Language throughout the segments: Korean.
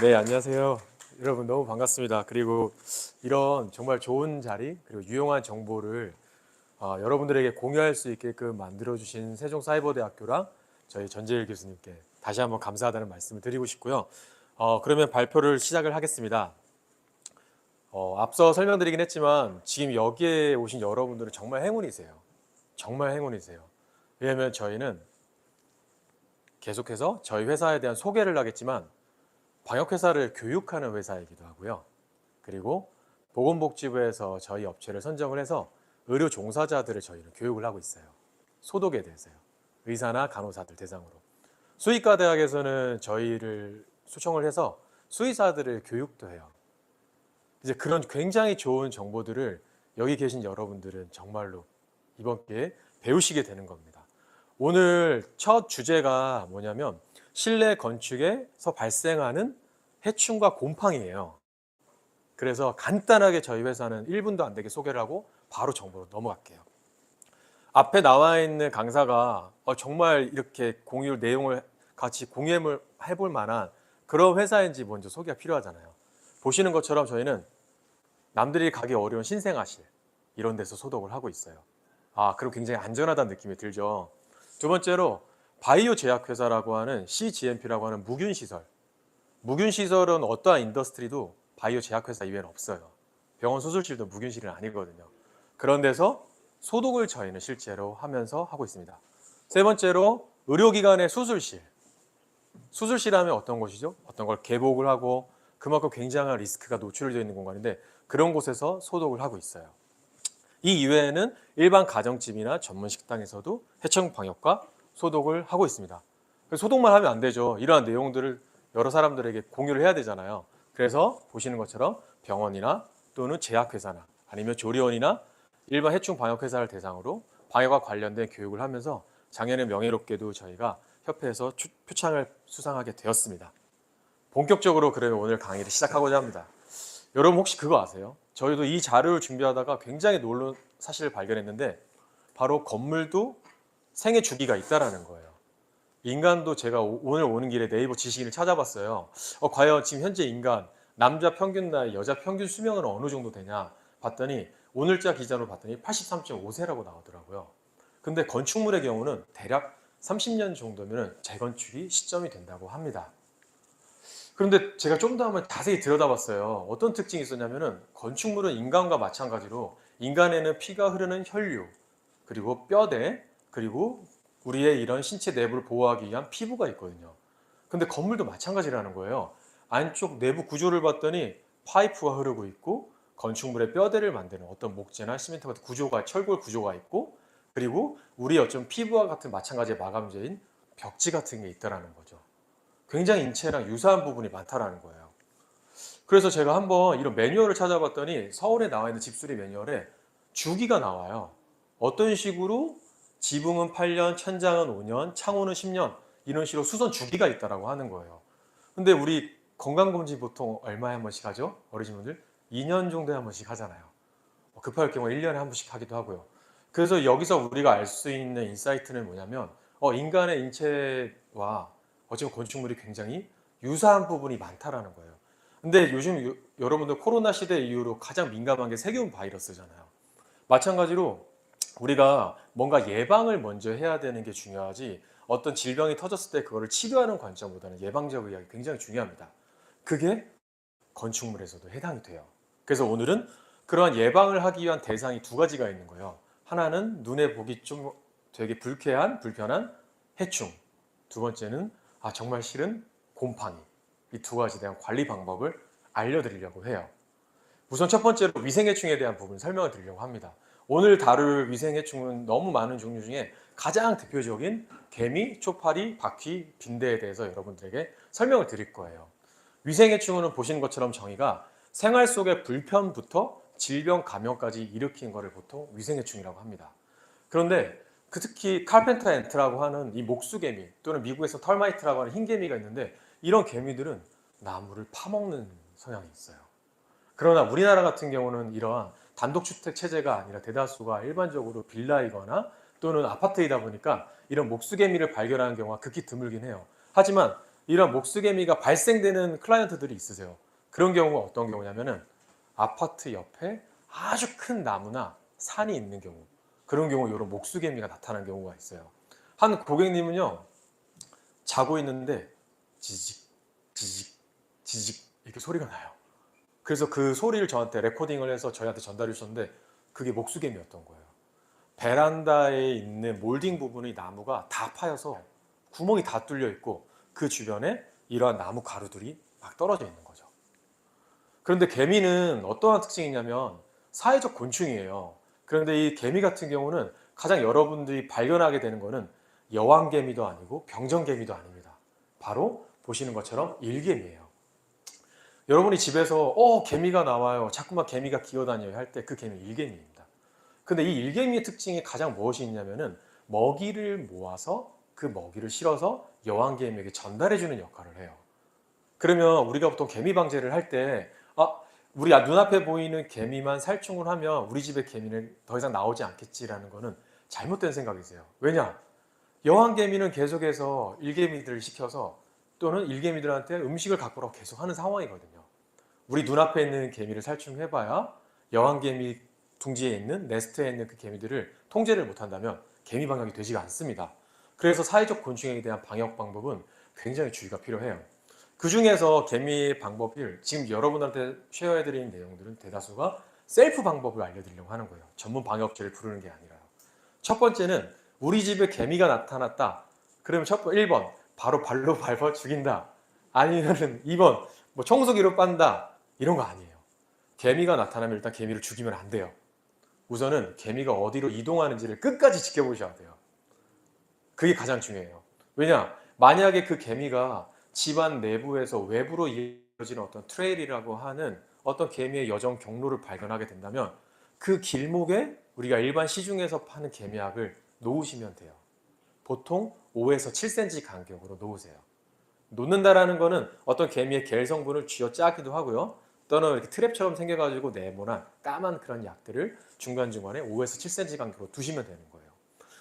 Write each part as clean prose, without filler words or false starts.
네, 안녕하세요. 여러분 너무 반갑습니다. 그리고 이런 정말 좋은 자리 그리고 유용한 정보를 여러분들에게 공유할 수 있게끔 만들어주신 세종사이버대학교랑 저희 전재일 교수님께 다시 한번 감사하다는 말씀을 드리고 싶고요. 그러면 발표를 시작을 하겠습니다. 앞서 설명드리긴 했지만 지금 여기에 오신 여러분들은 정말 행운이세요. 정말 행운이세요. 왜냐하면 저희는 계속해서 저희 회사에 대한 소개를 하겠지만 방역회사를 교육하는 회사이기도 하고요. 그리고 보건복지부에서 저희 업체를 선정을 해서 의료 종사자들을 저희는 교육을 하고 있어요. 소독에 대해서요. 의사나 간호사들 대상으로. 수의과 대학에서는 저희를 초청을 해서 수의사들을 교육도 해요. 이제 그런 굉장히 좋은 정보들을 여기 계신 여러분들은 정말로 이번 기회에 배우시게 되는 겁니다. 오늘 첫 주제가 뭐냐면 실내 건축에서 발생하는 해충과 곰팡이에요. 그래서 간단하게 저희 회사는 1분도 안 되게 소개를 하고 바로 정보로 넘어갈게요. 앞에 나와 있는 강사가 정말 이렇게 공유 내용을 같이 공유를 해볼 만한 그런 회사인지 먼저 소개가 필요하잖아요. 보시는 것처럼 저희는 남들이 가기 어려운 신생아실 이런 데서 소독을 하고 있어요. 그럼 굉장히 안전하다는 느낌이 들죠. 두 번째로 바이오 제약회사라고 하는 CGMP라고 하는 무균시설. 무균시설은 어떠한 인더스트리도 바이오 제약회사 이외에는 없어요. 병원 수술실도 무균실은 아니거든요. 그런 데서 소독을 저희는 실제로 하면서 하고 있습니다. 세 번째로 의료기관의 수술실. 수술실 하면 어떤 곳이죠? 어떤 걸 개복을 하고 그만큼 굉장한 리스크가 노출되어 있는 공간인데 그런 곳에서 소독을 하고 있어요. 이 이외에는 일반 가정집이나 전문 식당에서도 해충 방역과 소독을 하고 있습니다. 소독만 하면 안 되죠. 이러한 내용들을 여러 사람들에게 공유를 해야 되잖아요. 그래서 보시는 것처럼 병원이나 또는 제약회사나 아니면 조리원이나 일반 해충 방역회사를 대상으로 방역과 관련된 교육을 하면서 작년에 명예롭게도 저희가 협회에서 표창을 수상하게 되었습니다. 본격적으로 그러면 오늘 강의를 시작하고자 합니다. 여러분 혹시 그거 아세요? 저희도 이 자료를 준비하다가 굉장히 놀라운 사실을 발견했는데 바로 건물도 생애 주기가 있다라는 거예요. 인간도 제가 오늘 오는 길에 네이버 지식인을 찾아봤어요. 과연 지금 현재 인간 남자 평균 나이, 여자 평균 수명은 어느 정도 되냐 봤더니 오늘자 기준으로 봤더니 83.5세라고 나오더라고요. 근데 건축물의 경우는 대략 30년 정도면 재건축이 시점이 된다고 합니다. 그런데 제가 좀 더 한번 자세히 들여다봤어요. 어떤 특징이 있었냐면은 건축물은 인간과 마찬가지로 인간에는 피가 흐르는 혈류, 그리고 뼈대, 그리고 우리의 이런 신체 내부를 보호하기 위한 피부가 있거든요. 근데 건물도 마찬가지라는 거예요. 안쪽 내부 구조를 봤더니 파이프가 흐르고 있고 건축물의 뼈대를 만드는 어떤 목재나 시멘트 같은 구조가 철골 구조가 있고 그리고 우리 어쩜 피부와 같은 마찬가지의 마감재인 벽지 같은 게 있다라는 거죠. 굉장히 인체랑 유사한 부분이 많다라는 거예요. 그래서 제가 한번 이런 매뉴얼을 찾아봤더니 서울에 나와 있는 집수리 매뉴얼에 주기가 나와요. 어떤 식으로 지붕은 8년, 천장은 5년, 창호는 10년 이런 식으로 수선 주기가 있다라고 하는 거예요. 근데 우리 건강검진 보통 얼마에 한 번씩 하죠? 어르신분들 2년 정도에 한 번씩 하잖아요. 급할 경우에 1년에 한 번씩 하기도 하고요. 그래서 여기서 우리가 알 수 있는 인사이트는 뭐냐면 인간의 인체와 어쩌면 건축물이 굉장히 유사한 부분이 많다라는 거예요. 근데 요즘 여러분들 코로나 시대 이후로 가장 민감한 게 세균 바이러스잖아요. 마찬가지로 우리가 뭔가 예방을 먼저 해야 되는 게 중요하지 어떤 질병이 터졌을 때 그거를 치료하는 관점보다는 예방적 의학이 굉장히 중요합니다. 그게 건축물에서도 해당이 돼요. 그래서 오늘은 그러한 예방을 하기 위한 대상이 두 가지가 있는 거예요. 하나는 눈에 보기 좀 되게 불편한 해충. 두 번째는 정말 싫은 곰팡이. 이 두 가지에 대한 관리 방법을 알려드리려고 해요. 우선 첫 번째로 위생해충에 대한 부분 설명을 드리려고 합니다. 오늘 다룰 위생해충은 너무 많은 종류 중에 가장 대표적인 개미, 초파리, 바퀴, 빈대에 대해서 여러분들에게 설명을 드릴 거예요. 위생해충은 보시는 것처럼 정의가 생활 속의 불편부터 질병 감염까지 일으키는 것을 보통 위생해충이라고 합니다. 그런데 특히 칼펜터 앤트라고 하는 이 목수개미 또는 미국에서 털마이트라고 하는 흰개미가 있는데 이런 개미들은 나무를 파먹는 성향이 있어요. 그러나 우리나라 같은 경우는 이러한 단독주택 체제가 아니라 대다수가 일반적으로 빌라이거나 또는 아파트이다 보니까 이런 목수개미를 발견하는 경우가 극히 드물긴 해요. 하지만 이런 목수개미가 발생되는 클라이언트들이 있으세요. 그런 경우가 어떤 경우냐면은 아파트 옆에 아주 큰 나무나 산이 있는 경우, 그런 경우 이런 목수개미가 나타나는 경우가 있어요. 한 고객님은요, 자고 있는데 지직 지직 지직 이렇게 소리가 나요. 그래서 그 소리를 저한테 레코딩을 해서 저희한테 전달해 주셨는데 그게 목수개미였던 거예요. 베란다에 있는 몰딩 부분의 나무가 다 파여서 구멍이 다 뚫려 있고 그 주변에 이러한 나무 가루들이 막 떨어져 있는 거죠. 그런데 개미는 어떠한 특징이 있냐면 사회적 곤충이에요. 그런데 이 개미 같은 경우는 가장 여러분들이 발견하게 되는 거는 여왕개미도 아니고 병정개미도 아닙니다. 바로 보시는 것처럼 일개미예요. 여러분이 집에서 개미가 나와요, 자꾸만 개미가 기어다녀요 할 때 그 개미 일개미입니다. 근데 이 일개미의 특징이 가장 무엇이 있냐면은 먹이를 모아서 그 먹이를 실어서 여왕개미에게 전달해주는 역할을 해요. 그러면 우리가 보통 개미 방제를 할 때, 우리 눈앞에 보이는 개미만 살충을 하면 우리 집의 개미는 더 이상 나오지 않겠지라는 거는 잘못된 생각이세요. 왜냐? 여왕개미는 계속해서 일개미들을 시켜서 또는 일개미들한테 음식을 갖고 오라고 계속 하는 상황이거든요. 우리 눈앞에 있는 개미를 살충해봐야 여왕개미 둥지에 있는 네스트에 있는 그 개미들을 통제를 못한다면 개미 방역이 되지가 않습니다. 그래서 사회적 곤충에 대한 방역 방법은 굉장히 주의가 필요해요. 그 중에서 개미 방법을 지금 여러분한테 쉐어해드린 내용들은 대다수가 셀프 방법을 알려드리려고 하는 거예요. 전문 방역제를 부르는 게 아니라요. 첫 번째는 우리 집에 개미가 나타났다. 그러면 1번 바로 발로 밟아 죽인다. 아니면 2번 뭐 청소기로 빤다. 이런 거 아니에요. 개미가 나타나면 일단 개미를 죽이면 안 돼요. 우선은 개미가 어디로 이동하는지를 끝까지 지켜보셔야 돼요. 그게 가장 중요해요. 왜냐? 만약에 그 개미가 집안 내부에서 외부로 이어지는 어떤 트레일이라고 하는 어떤 개미의 여정 경로를 발견하게 된다면 그 길목에 우리가 일반 시중에서 파는 개미약을 놓으시면 돼요. 보통 5에서 7cm 간격으로 놓으세요. 놓는다라는 거는 어떤 개미의 겔 성분을 쥐어 짜기도 하고요. 또는 이렇게 트랩처럼 생겨가지고 네모난 까만 그런 약들을 중간중간에 5에서 7cm 간격으로 두시면 되는 거예요.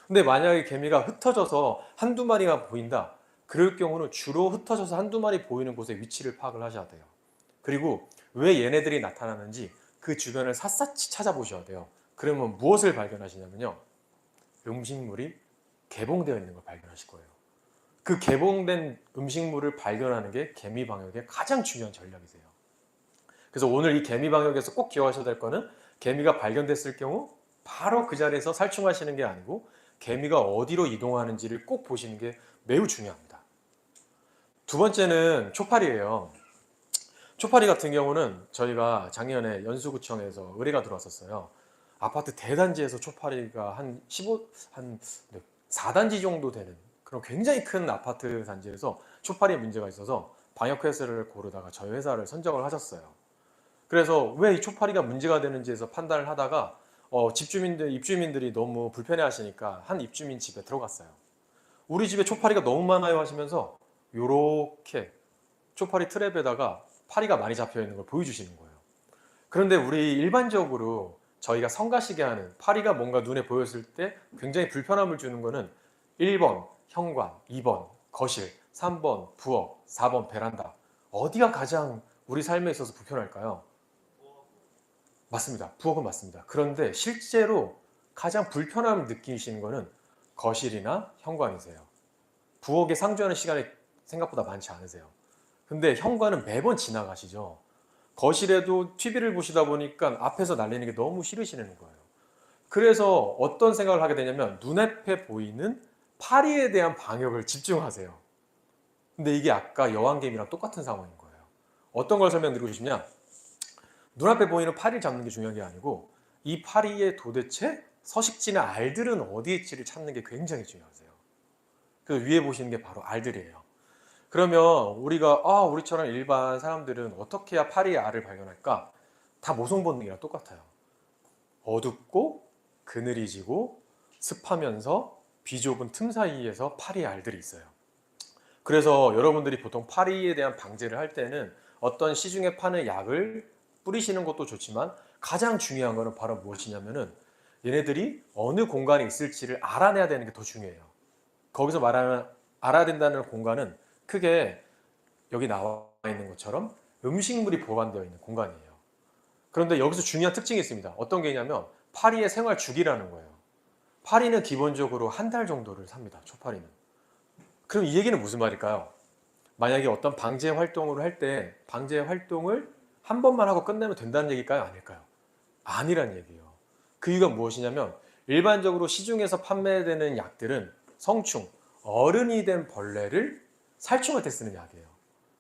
근데 만약에 개미가 흩어져서 한두 마리가 보인다. 그럴 경우는 주로 흩어져서 한두 마리 보이는 곳에 위치를 파악을 하셔야 돼요. 그리고 왜 얘네들이 나타나는지 그 주변을 샅샅이 찾아보셔야 돼요. 그러면 무엇을 발견하시냐면요. 음식물이 개봉되어 있는 걸 발견하실 거예요. 그 개봉된 음식물을 발견하는 게 개미 방역의 가장 중요한 전략이세요. 그래서 오늘 이 개미 방역에서 꼭 기억하셔야 될 거는 개미가 발견됐을 경우 바로 그 자리에서 살충하시는 게 아니고 개미가 어디로 이동하는지를 꼭 보시는 게 매우 중요합니다. 두 번째는 초파리예요. 초파리 같은 경우는 저희가 작년에 연수구청에서 의뢰가 들어왔었어요. 아파트 대단지에서 초파리가 한 4단지 정도 되는 그런 굉장히 큰 아파트 단지에서 초파리 문제가 있어서 방역회사를 고르다가 저희 회사를 선정을 하셨어요. 그래서 왜 이 초파리가 문제가 되는지에서 판단을 하다가 입주민들이 너무 불편해 하시니까 한 입주민 집에 들어갔어요. 우리 집에 초파리가 너무 많아요 하시면서 요렇게 초파리 트랩에다가 파리가 많이 잡혀 있는 걸 보여주시는 거예요. 그런데 우리 일반적으로 저희가 성가시게 하는 파리가 뭔가 눈에 보였을 때 굉장히 불편함을 주는 거는 1번 현관, 2번 거실, 3번 부엌, 4번 베란다. 어디가 가장 우리 삶에 있어서 불편할까요? 맞습니다. 부엌은 맞습니다. 그런데 실제로 가장 불편함을 느끼시는 거는 거실이나 현관이세요. 부엌에 상주하는 시간이 생각보다 많지 않으세요. 근데 현관은 매번 지나가시죠. 거실에도 TV를 보시다 보니까 앞에서 날리는 게 너무 싫으시는 거예요. 그래서 어떤 생각을 하게 되냐면 눈앞에 보이는 파리에 대한 방역을 집중하세요. 근데 이게 아까 여왕개미랑 똑같은 상황인 거예요. 어떤 걸 설명드리고 싶냐? 눈앞에 보이는 파리를 잡는 게 중요한 게 아니고 이 파리의 도대체 서식지나 알들은 어디에 있지를 찾는 게 굉장히 중요하세요. 그 위에 보시는 게 바로 알들이에요. 그러면 우리처럼 일반 사람들은 어떻게 해야 파리의 알을 발견할까? 다 모성 본능이랑 똑같아요. 어둡고 그늘이 지고 습하면서 비좁은 틈 사이에서 파리의 알들이 있어요. 그래서 여러분들이 보통 파리에 대한 방제를 할 때는 어떤 시중에 파는 약을 뿌리시는 것도 좋지만 가장 중요한 거는 바로 무엇이냐면은 얘네들이 어느 공간에 있을지를 알아내야 되는 게 더 중요해요. 거기서 말하는 알아야 된다는 공간은 크게 여기 나와 있는 것처럼 음식물이 보관되어 있는 공간이에요. 그런데 여기서 중요한 특징이 있습니다. 어떤 게 있냐면 파리의 생활 주기라는 거예요. 파리는 기본적으로 한 달 정도를 삽니다. 초파리는. 그럼 이 얘기는 무슨 말일까요? 만약에 어떤 방제 활동을 할 때 방제 활동을 한 번만 하고 끝내면 된다는 얘기일까요? 아닐까요? 아니란 얘기예요. 그 이유가 무엇이냐면 일반적으로 시중에서 판매되는 약들은 성충, 어른이 된 벌레를 살충할 때 쓰는 약이에요.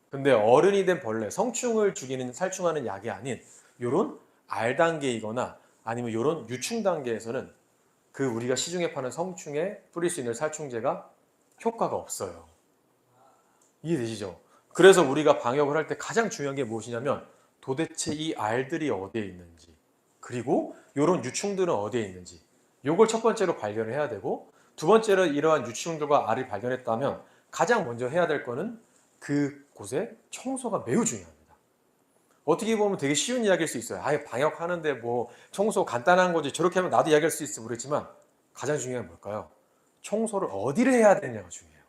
근데 어른이 된 벌레, 성충을 죽이는 살충하는 약이 아닌 요런 알 단계이거나 아니면 요런 유충 단계에서는 그 우리가 시중에 파는 성충에 뿌릴 수 있는 살충제가 효과가 없어요. 이해되시죠? 그래서 우리가 방역을 할 때 가장 중요한 게 무엇이냐면 도대체 이 알들이 어디에 있는지 그리고 이런 유충들은 어디에 있는지 요걸 첫 번째로 발견을 해야 되고 두 번째로 이러한 유충들과 알을 발견했다면 가장 먼저 해야 될 거는 그곳의 청소가 매우 중요합니다. 어떻게 보면 되게 쉬운 이야기일 수 있어요. 아예 방역하는데 뭐 청소 간단한 거지 저렇게 하면 나도 이야기할 수 있어 모르겠지만 가장 중요한 게 뭘까요? 청소를 어디를 해야 되느냐가 중요해요.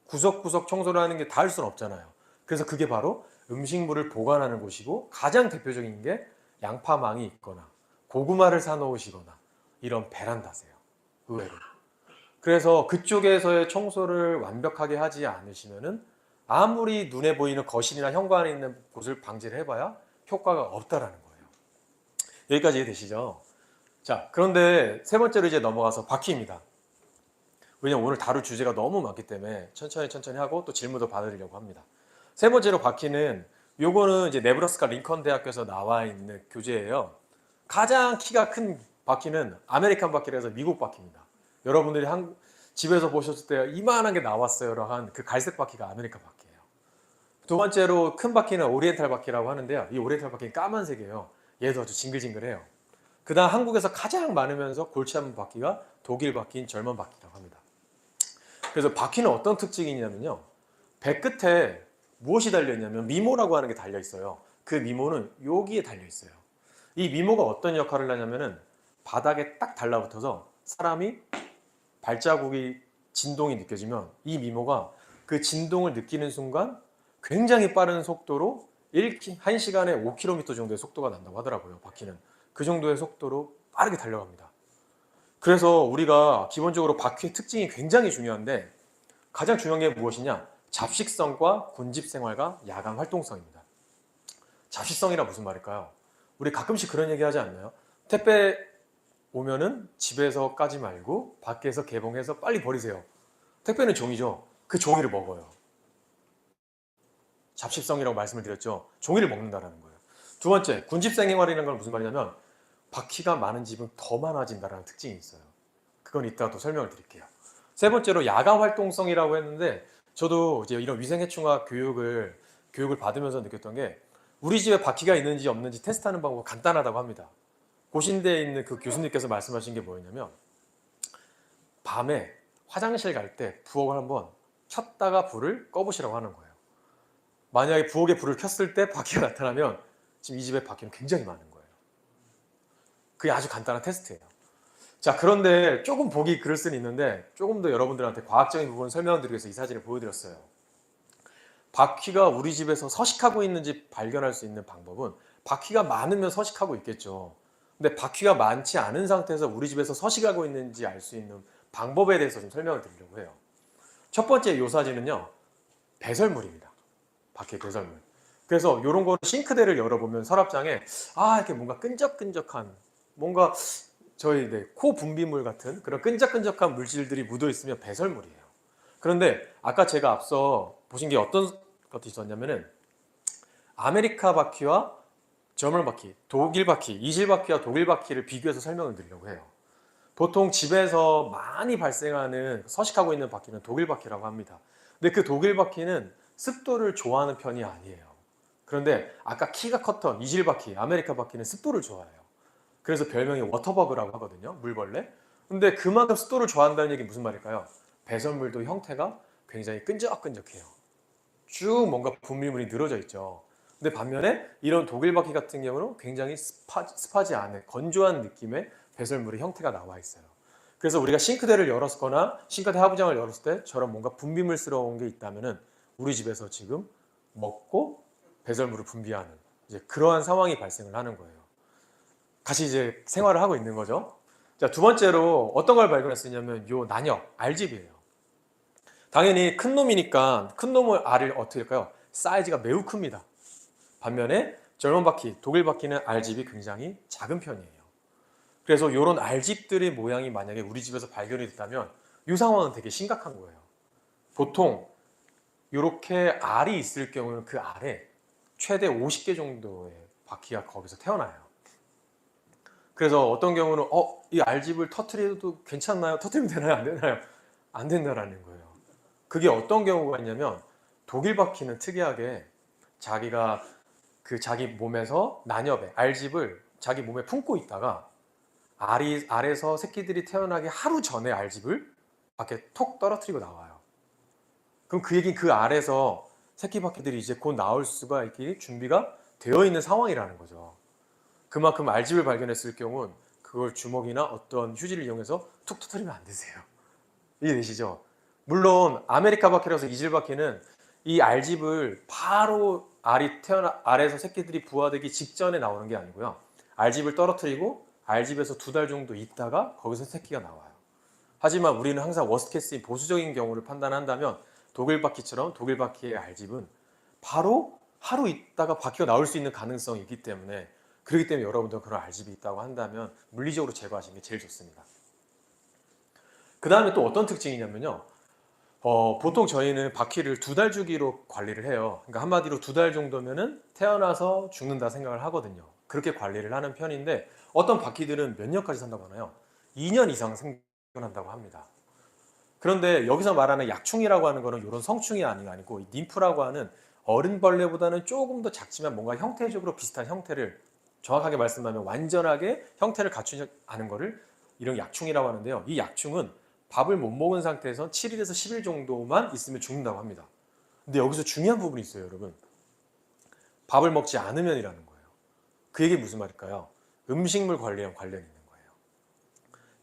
구석구석 청소를 하는 게 다 할 수는 없잖아요. 그래서 그게 바로 음식물을 보관하는 곳이고 가장 대표적인 게 양파망이 있거나 고구마를 사놓으시거나 이런 베란다세요. 의외로. 그래서 그쪽에서의 청소를 완벽하게 하지 않으시면은 아무리 눈에 보이는 거실이나 현관에 있는 곳을 방지를 해봐야 효과가 없다라는 거예요. 여기까지 이해되시죠? 자, 그런데 세 번째로 이제 넘어가서 바퀴입니다. 왜냐면 오늘 다룰 주제가 너무 많기 때문에 천천히 하고 또 질문도 받으려고 합니다. 세 번째로 바퀴는 요거는 이제 네브라스카 링컨 대학교에서 나와 있는 교재예요. 가장 키가 큰 바퀴는 아메리칸 바퀴라서 미국 바퀴입니다. 여러분들이 집에서 보셨을 때 이만한 게 나왔어요 한 그 갈색 바퀴가 아메리칸 바퀴예요. 두 번째로 큰 바퀴는 오리엔탈 바퀴라고 하는데요. 이 오리엔탈 바퀴는 까만색이에요. 얘도 아주 징글징글해요. 그 다음 한국에서 가장 많으면서 골치 아픈 바퀴가 독일 바퀴인 절먼 바퀴라고 합니다. 그래서 바퀴는 어떤 특징이 있냐면요. 배 끝에 무엇이 달려있냐면 미모라고 하는 게 달려있어요. 그 미모는 여기에 달려있어요. 이 미모가 어떤 역할을 하냐면은 바닥에 딱 달라붙어서 사람이 발자국이 진동이 느껴지면 이 미모가 그 진동을 느끼는 순간 굉장히 빠른 속도로 1시간에 5km 정도의 속도가 난다고 하더라고요. 바퀴는. 그 정도의 속도로 빠르게 달려갑니다. 그래서 우리가 기본적으로 바퀴의 특징이 굉장히 중요한데 가장 중요한 게 무엇이냐? 잡식성과 군집생활과 야간 활동성입니다. 잡식성이라 무슨 말일까요? 우리 가끔씩 그런 얘기 하지 않나요? 택배 오면은 집에서 까지 말고 밖에서 개봉해서 빨리 버리세요. 택배는 종이죠. 그 종이를 먹어요. 잡식성이라고 말씀을 드렸죠. 종이를 먹는다라는 거예요. 두 번째, 군집생활이라는 건 무슨 말이냐면 바퀴가 많은 집은 더 많아진다는 특징이 있어요. 그건 이따가 또 설명을 드릴게요. 세 번째로 야간 활동성이라고 했는데 저도 이제 이런 위생해충학 교육을 받으면서 느꼈던 게 우리 집에 바퀴가 있는지 없는지 테스트하는 방법은 간단하다고 합니다. 고신대에 있는 그 교수님께서 말씀하신 게 뭐였냐면 밤에 화장실 갈 때 부엌을 한번 켰다가 불을 꺼보시라고 하는 거예요. 만약에 부엌에 불을 켰을 때 바퀴가 나타나면 지금 이 집에 바퀴는 굉장히 많은 거예요. 그게 아주 간단한 테스트예요. 자, 그런데 조금 보기 그럴 수는 있는데 조금 더 여러분들한테 과학적인 부분을 설명드리기 위해서 이 사진을 보여드렸어요. 바퀴가 우리 집에서 서식하고 있는지 발견할 수 있는 방법은 바퀴가 많으면 서식하고 있겠죠. 근데 바퀴가 많지 않은 상태에서 우리 집에서 서식하고 있는지 알 수 있는 방법에 대해서 좀 설명을 드리려고 해요. 첫 번째 이 사진은요. 배설물입니다. 바퀴 배설물. 그래서 이런 거를 싱크대를 열어보면 서랍장에 이렇게 뭔가 끈적끈적한 뭔가 저희 코 분비물 같은 그런 끈적끈적한 물질들이 묻어 있으면 배설물이에요. 그런데 아까 제가 앞서 보신 게 어떤 것도 있었냐면은 아메리카 바퀴와 저멀 바퀴, 독일 바퀴, 이질 바퀴와 독일 바퀴를 비교해서 설명을 드리려고 해요. 보통 집에서 많이 발생하는 서식하고 있는 바퀴는 독일 바퀴라고 합니다. 근데 그 독일 바퀴는 습도를 좋아하는 편이 아니에요. 그런데 아까 키가 컸던 이질 바퀴, 아메리카 바퀴는 습도를 좋아해요. 그래서 별명이 워터버그라고 하거든요. 물벌레. 근데 그만큼 습도를 좋아한다는 얘기 무슨 말일까요? 배설물도 형태가 굉장히 끈적끈적해요. 쭉 뭔가 분비물이 늘어져 있죠. 근데 반면에 이런 독일 바퀴 같은 경우는 굉장히 습하지 않은 건조한 느낌의 배설물의 형태가 나와 있어요. 그래서 우리가 싱크대를 열었거나 싱크대 하부장을 열었을 때 저런 뭔가 분비물스러운 게 있다면은 우리 집에서 지금 먹고 배설물을 분비하는 이제 그러한 상황이 발생을 하는 거예요. 같이 이제 생활을 하고 있는 거죠. 자, 두 번째로 어떤 걸 발견했었냐면 요 난역, 알집이에요. 당연히 큰 놈이니까 큰 놈을 알을 어떻게 할까요? 사이즈가 매우 큽니다. 반면에 젊은 바퀴, 독일 바퀴는 알집이 굉장히 작은 편이에요. 그래서 이런 알집들의 모양이 만약에 우리 집에서 발견이 됐다면 이 상황은 되게 심각한 거예요. 보통 이렇게 알이 있을 경우는 그 알에 최대 50개 정도의 바퀴가 거기서 태어나요. 그래서 어떤 경우는 이 알집을 터트려도 괜찮나요? 터트리면 되나요? 안 되나요? 안 된다라는 거예요. 그게 어떤 경우가 있냐면 독일 바퀴는 특이하게 자기가 그 자기 몸에서 난엽에 알집을 자기 몸에 품고 있다가 알에서 새끼들이 태어나기 하루 전에 알집을 밖에 톡 떨어뜨리고 나와요. 그럼 그 얘기는 그 알에서 새끼 바퀴들이 이제 곧 나올 수가 있기 준비가 되어 있는 상황이라는 거죠. 그만큼 알집을 발견했을 경우는 그걸 주먹이나 어떤 휴지를 이용해서 툭 터뜨리면 안 되세요. 이해되시죠? 물론 아메리카 바퀴라서 이질 바퀴는 이 알집을 바로 알에서 새끼들이 부화되기 직전에 나오는 게 아니고요. 알집을 떨어뜨리고 알집에서 2달 정도 있다가 거기서 새끼가 나와요. 하지만 우리는 항상 워스트 케이스인 보수적인 경우를 판단한다면 독일 바퀴처럼 독일 바퀴의 알집은 바로 하루 있다가 바퀴가 나올 수 있는 가능성이 있기 때문에 그렇기 때문에 여러분들 그런 알집이 있다고 한다면 물리적으로 제거하시는 게 제일 좋습니다. 그 다음에 또 어떤 특징이냐면요. 보통 저희는 바퀴를 2달 주기로 관리를 해요. 그러니까 한마디로 2달 정도면은 태어나서 죽는다 생각을 하거든요. 그렇게 관리를 하는 편인데 어떤 바퀴들은 몇 년까지 산다고 하나요? 2년 이상 생존한다고 합니다. 그런데 여기서 말하는 약충이라고 하는 거는 이런 성충이 아니고 ним프라고 하는 어른벌레보다는 조금 더 작지만 뭔가 형태적으로 비슷한 형태를 정확하게 말씀하면 완전하게 형태를 갖추지 않은 거를 이런 약충이라고 하는데요. 이 약충은 밥을 못 먹은 상태에서 7일에서 10일 정도만 있으면 죽는다고 합니다. 근데 여기서 중요한 부분이 있어요, 여러분. 밥을 먹지 않으면이라는 거예요. 그 얘기 무슨 말일까요? 음식물 관리랑 관련이 있는 거예요.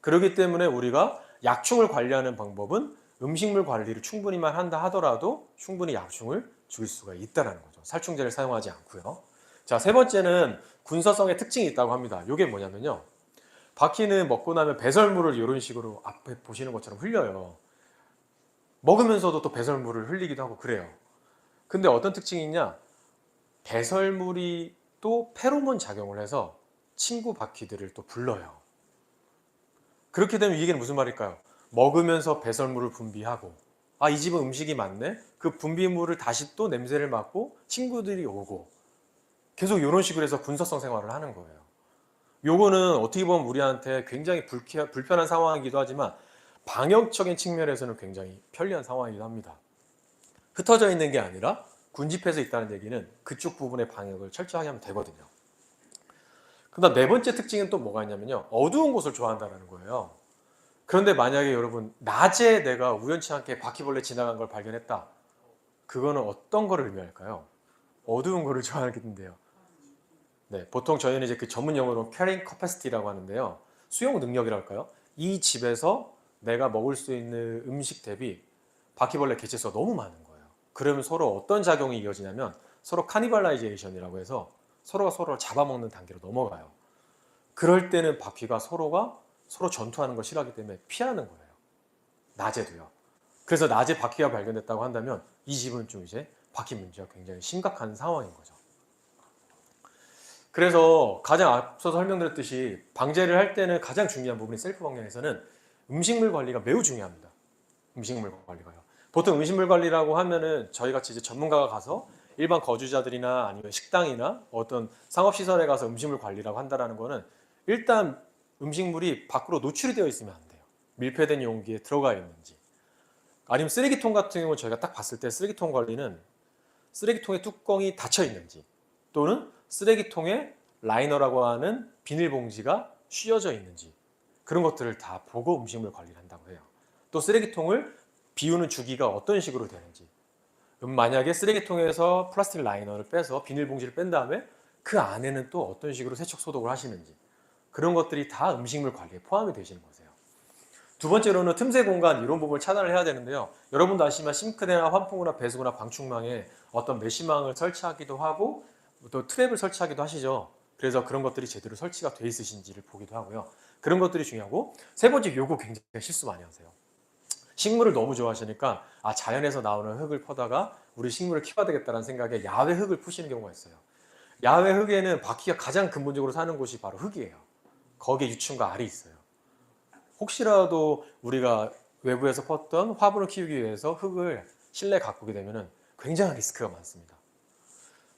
그렇기 때문에 우리가 약충을 관리하는 방법은 음식물 관리를 충분히만 한다 하더라도 충분히 약충을 죽일 수가 있다는 거죠. 살충제를 사용하지 않고요. 자, 세 번째는 군사성의 특징이 있다고 합니다. 이게 뭐냐면요. 바퀴는 먹고 나면 배설물을 이런 식으로 앞에 보시는 것처럼 흘려요. 먹으면서도 또 배설물을 흘리기도 하고 그래요. 근데 어떤 특징이 있냐? 배설물이 또 페로몬 작용을 해서 친구 바퀴들을 또 불러요. 그렇게 되면 이게 무슨 말일까요? 먹으면서 배설물을 분비하고 이 집은 음식이 많네? 그 분비물을 다시 또 냄새를 맡고 친구들이 오고 계속 이런 식으로 해서 군사성 생활을 하는 거예요. 요거는 어떻게 보면 우리한테 굉장히 불편한 상황이기도 하지만 방역적인 측면에서는 굉장히 편리한 상황이기도 합니다. 흩어져 있는 게 아니라 군집해서 있다는 얘기는 그쪽 부분의 방역을 철저하게 하면 되거든요. 그다음 네 번째 특징은 또 뭐가 있냐면요. 어두운 곳을 좋아한다는 거예요. 그런데 만약에 여러분 낮에 내가 우연치 않게 바퀴벌레 지나간 걸 발견했다. 그거는 어떤 거를 의미할까요? 어두운 거를 좋아하겠는데요. 네, 보통 저희는 이제 그 전문 용어로 carrying capacity라고 하는데요. 수용 능력이라고 할까요? 이 집에서 내가 먹을 수 있는 음식 대비 바퀴벌레 개체수가 너무 많은 거예요. 그러면 서로 어떤 작용이 이어지냐면 서로 카니발라이제이션이라고 해서 서로가 서로를 잡아먹는 단계로 넘어가요. 그럴 때는 바퀴가 서로 전투하는 걸 싫어하기 때문에 피하는 거예요. 낮에도요. 그래서 낮에 바퀴가 발견됐다고 한다면 이 집은 좀 이제 바퀴 문제가 굉장히 심각한 상황인 거죠. 그래서 가장 앞서서 설명드렸듯이 방제를 할 때는 가장 중요한 부분이 셀프 방역에서는 음식물 관리가 매우 중요합니다. 음식물 관리가요. 보통 음식물 관리라고 하면은 저희 같이 이제 전문가가 가서 일반 거주자들이나 아니면 식당이나 어떤 상업시설에 가서 음식물 관리라고 한다는 거는 일단 음식물이 밖으로 노출이 되어 있으면 안 돼요. 밀폐된 용기에 들어가 있는지. 아니면 쓰레기통 같은 경우 저희가 딱 봤을 때 쓰레기통 관리는 쓰레기통의 뚜껑이 닫혀 있는지 또는 쓰레기통에 라이너라고 하는 비닐봉지가 씌워져 있는지 그런 것들을 다 보고 음식물 관리를 한다고 해요. 또 쓰레기통을 비우는 주기가 어떤 식으로 되는지 만약에 쓰레기통에서 플라스틱 라이너를 빼서 비닐봉지를 뺀 다음에 그 안에는 또 어떤 식으로 세척 소독을 하시는지 그런 것들이 다 음식물 관리에 포함이 되시는 거세요. 두 번째로는 틈새 공간 이런 부분을 차단을 해야 되는데요. 여러분도 아시지만 싱크대나 환풍구나 배수구나 방충망에 어떤 메시망을 설치하기도 하고 또 트랩을 설치하기도 하시죠. 그래서 그런 것들이 제대로 설치가 돼 있으신지를 보기도 하고요. 그런 것들이 중요하고 세 번째 요거 굉장히 실수 많이 하세요. 식물을 너무 좋아하시니까 자연에서 나오는 흙을 퍼다가 우리 식물을 키워야 되겠다는 생각에 야외 흙을 푸시는 경우가 있어요. 야외 흙에는 바퀴가 가장 근본적으로 사는 곳이 바로 흙이에요. 거기에 유충과 알이 있어요. 혹시라도 우리가 외부에서 펐던 화분을 키우기 위해서 흙을 실내에 가꾸게 되면 굉장한 리스크가 많습니다.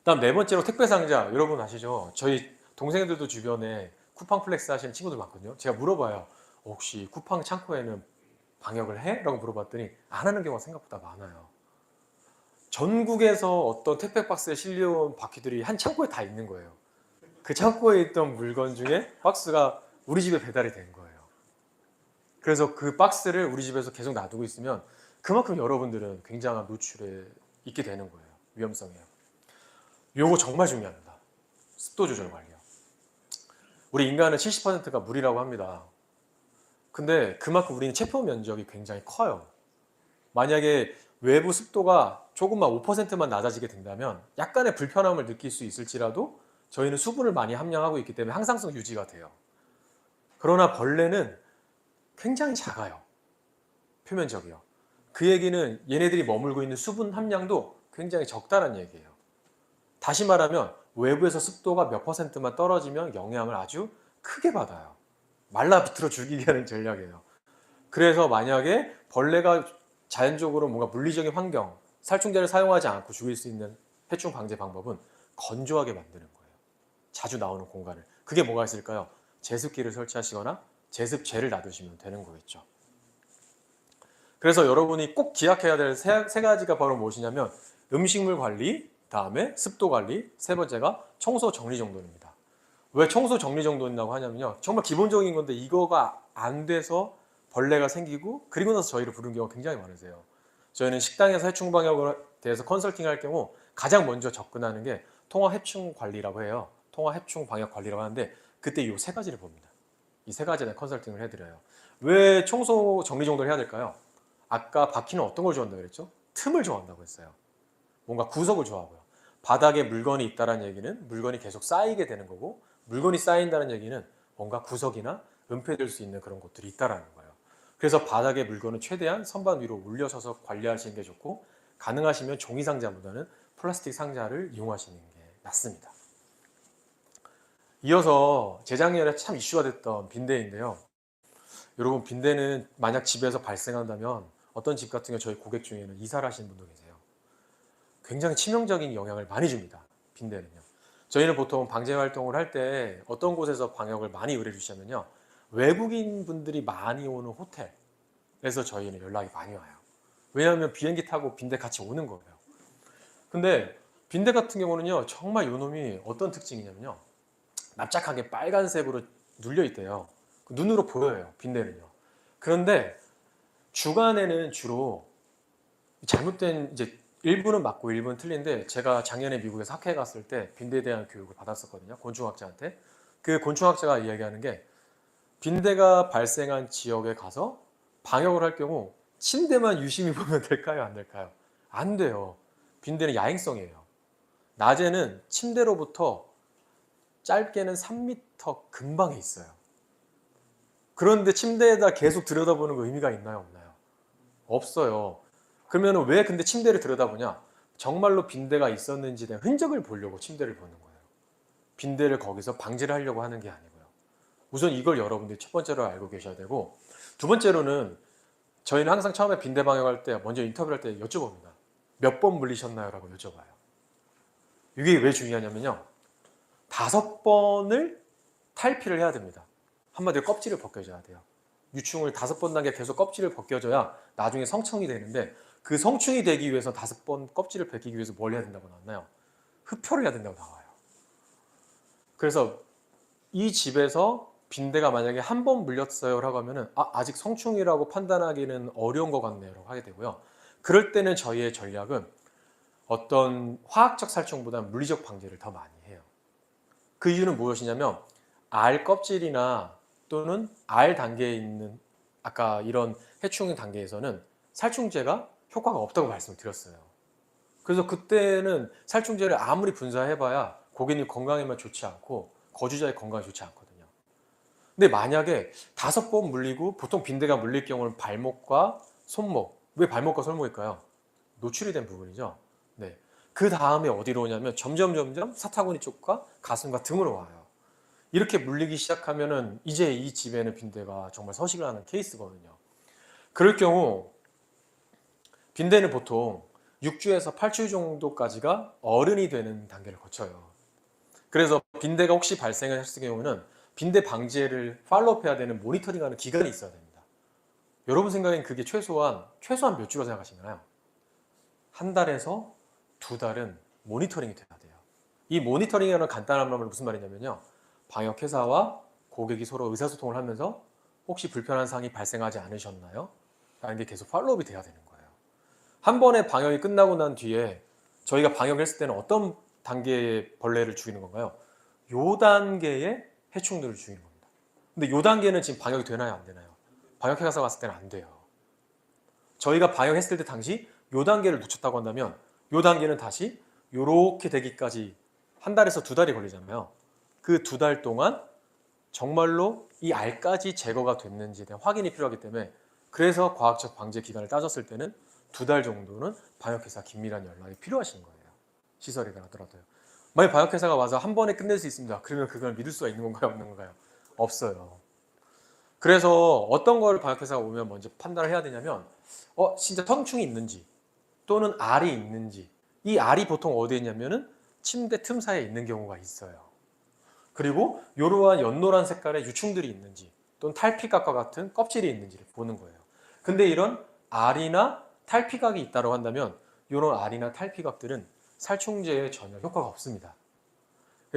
다음 네 번째로 택배 상자. 여러분 아시죠? 저희 동생들도 주변에 쿠팡 플렉스 하시는 친구들 많거든요. 제가 물어봐요. 혹시 쿠팡 창고에는 방역을 해? 라고 물어봤더니 안 하는 경우가 생각보다 많아요. 전국에서 어떤 택배 박스에 실려온 바퀴들이 한 창고에 다 있는 거예요. 그 창고에 있던 물건 중에 박스가 우리 집에 배달이 된 거예요. 그래서 그 박스를 우리 집에서 계속 놔두고 있으면 그만큼 여러분들은 굉장한 노출에 있게 되는 거예요. 위험성이에요. 요거 정말 중요합니다. 습도 조절 관리요. 우리 인간은 70%가 물이라고 합니다. 근데 그만큼 우리는 체포 면적이 굉장히 커요. 만약에 외부 습도가 조금만 5%만 낮아지게 된다면 약간의 불편함을 느낄 수 있을지라도 저희는 수분을 많이 함량하고 있기 때문에 항상성 유지가 돼요. 그러나 벌레는 굉장히 작아요. 표면적이요. 그 얘기는 얘네들이 머물고 있는 수분 함량도 굉장히 적다는 얘기예요. 다시 말하면 외부에서 습도가 몇 %만 떨어지면 영향을 아주 크게 받아요. 말라 비틀어 죽이게 하는 전략이에요. 그래서 만약에 벌레가 자연적으로 뭔가 물리적인 환경, 살충제를 사용하지 않고 죽일 수 있는 해충 방제 방법은 건조하게 만드는 거예요. 자주 나오는 공간을. 그게 뭐가 있을까요? 제습기를 설치하시거나 제습제를 놔두시면 되는 거겠죠. 그래서 여러분이 꼭 기억해야 될 세 가지가 바로 무엇이냐면 음식물 관리, 다음에 습도 관리, 세 번째가 청소 정리정돈입니다. 왜 청소 정리정돈이라고 하냐면요. 정말 기본적인 건데 이거가 안 돼서 벌레가 생기고 그리고 나서 저희를 부르는 경우가 굉장히 많으세요. 저희는 식당에서 해충 방역에 대해서 컨설팅 할 경우 가장 먼저 접근하는 게 통화 해충 관리라고 해요. 통화 해충 방역 관리라고 하는데 그때 이 세 가지를 봅니다. 이 세 가지에 대한 컨설팅을 해드려요. 왜 청소 정리정돈을 해야 될까요? 아까 바퀴는 어떤 걸 좋아한다고 그랬죠? 틈을 좋아한다고 했어요. 뭔가 구석을 좋아하고요. 바닥에 물건이 있다는 얘기는 물건이 계속 쌓이게 되는 거고 물건이 쌓인다는 얘기는 뭔가 구석이나 은폐될 수 있는 그런 곳들이 있다는 거예요. 그래서 바닥에 물건은 최대한 선반 위로 올려서서 관리하시는 게 좋고 가능하시면 종이 상자보다는 플라스틱 상자를 이용하시는 게 낫습니다. 이어서 재작년에 참 이슈가 됐던 빈대인데요. 여러분 빈대는 만약 집에서 발생한다면 어떤 집 같은 경우 저희 고객 중에는 이사를 하시는 분도 계세요. 굉장히 치명적인 영향을 많이 줍니다. 빈대는요. 저희는 보통 방제 활동을 할 때 어떤 곳에서 방역을 많이 의뢰해 주시냐면요. 외국인 분들이 많이 오는 호텔에서 저희는 연락이 많이 와요. 왜냐하면 비행기 타고 빈대 같이 오는 거예요. 근데 빈대 같은 경우는요. 정말 요놈이 어떤 특징이냐면요. 납작하게 빨간색으로 눌려 있대요. 눈으로 보여요. 빈대는요. 그런데 주간에는 주로 잘못된 이제 일부는 맞고 일부는 틀린데 제가 작년에 미국에서 학회에 갔을 때 빈대에 대한 교육을 받았었거든요. 곤충학자한테. 그 곤충학자가 이야기하는 게 빈대가 발생한 지역에 가서 방역을 할 경우 침대만 유심히 보면 될까요? 안 될까요? 안 돼요. 빈대는 야행성이에요. 낮에는 침대로부터 짧게는 3m 근방에 있어요. 그런데 침대에다 계속 들여다보는 거 의미가 있나요? 없나요? 없어요. 그러면 왜 근데 침대를 들여다보냐? 정말로 빈대가 있었는지에 대한 흔적을 보려고 침대를 보는 거예요. 빈대를 거기서 방지를 하려고 하는 게 아니고요. 우선 이걸 여러분들이 첫 번째로 알고 계셔야 되고 두 번째로는 저희는 항상 처음에 빈대 방역할 때 먼저 인터뷰를 할 때 여쭤봅니다. 몇 번 물리셨나요? 라고 여쭤봐요. 이게 왜 중요하냐면요. 5번을 탈피를 해야 됩니다. 한마디로 껍질을 벗겨줘야 돼요. 유충을 5번 단계 계속 껍질을 벗겨줘야 나중에 성충이 되는데 그 성충이 되기 위해서 5번 껍질을 벗기기 위해서 뭘 해야 된다고 나왔나요? 흡표를 해야 된다고 나와요. 그래서 이 집에서 빈대가 만약에 한 번 물렸어요 라고 하면은 아직 성충이라고 판단하기는 어려운 것 같네요 라고 하게 되고요. 그럴 때는 저희의 전략은 어떤 화학적 살충보다는 물리적 방제를 더 많이 해요. 그 이유는 무엇이냐면 알 껍질이나 또는 알 단계에 있는 아까 이런 해충 단계에서는 살충제가 효과가 없다고 말씀을 드렸어요. 그래서 그때는 살충제를 아무리 분사해봐야 고객님 건강에만 좋지 않고 거주자의 건강에 좋지 않거든요. 근데 만약에 5번 물리고 보통 빈대가 물릴 경우는 발목과 손목, 왜 발목과 손목일까요? 노출이 된 부분이죠. 네. 그 다음에 어디로 오냐면 점점 사타구니 쪽과 가슴과 등으로 와요. 이렇게 물리기 시작하면은 이제 이 집에는 빈대가 정말 서식을 하는 케이스거든요. 그럴 경우 빈대는 보통 6주에서 8주 정도까지가 어른이 되는 단계를 거쳐요. 그래서 빈대가 혹시 발생을 했을 경우는 빈대 방지를 팔로우해야 되는 모니터링하는 기간이 있어야 됩니다. 여러분 생각엔 그게 최소한 몇 주로 생각하시나요? 한 달에서 2달은 모니터링이 돼야 돼요. 이 모니터링이라는 간단한 말은 무슨 말이냐면요. 방역회사와 고객이 서로 의사소통을 하면서 혹시 불편한 사항이 발생하지 않으셨나요? 라는 게 계속 팔로우업이 돼야 되는 거예요. 한 번에 방역이 끝나고 난 뒤에 저희가 방역을 했을 때는 어떤 단계의 벌레를 죽이는 건가요? 요 단계의 해충들을 죽이는 겁니다. 근데 요 단계는 지금 방역이 되나요? 안 되나요? 방역회사가 갔을 때는 안 돼요. 저희가 방역했을 때 당시 요 단계를 놓쳤다고 한다면 요 단계는 다시 요렇게 되기까지 한 달에서 2달이 걸리잖아요. 그 2달 동안 정말로 이 알까지 제거가 됐는지에 대한 확인이 필요하기 때문에 그래서 과학적 방제 기간을 따졌을 때는 2달 정도는 방역회사 긴밀한 연락이 필요하신 거예요. 시설이라 하더라도요. 만약 방역회사가 와서 한 번에 끝낼 수 있습니다. 그러면 그걸 믿을 수가 있는 건가요? 없는 건가요? 없어요. 그래서 어떤 걸 방역회사가 오면 먼저 판단을 해야 되냐면 진짜 성충이 있는지 또는 알이 있는지. 이 알이 보통 어디에 있냐면은 침대 틈 사이에 있는 경우가 있어요. 그리고 이러한 연노란 색깔의 유충들이 있는지 또는 탈피각과 같은 껍질이 있는지를 보는 거예요. 근데 이런 알이나 탈피각이 있다고 한다면 이런 알이나 탈피각들은 살충제에 전혀 효과가 없습니다.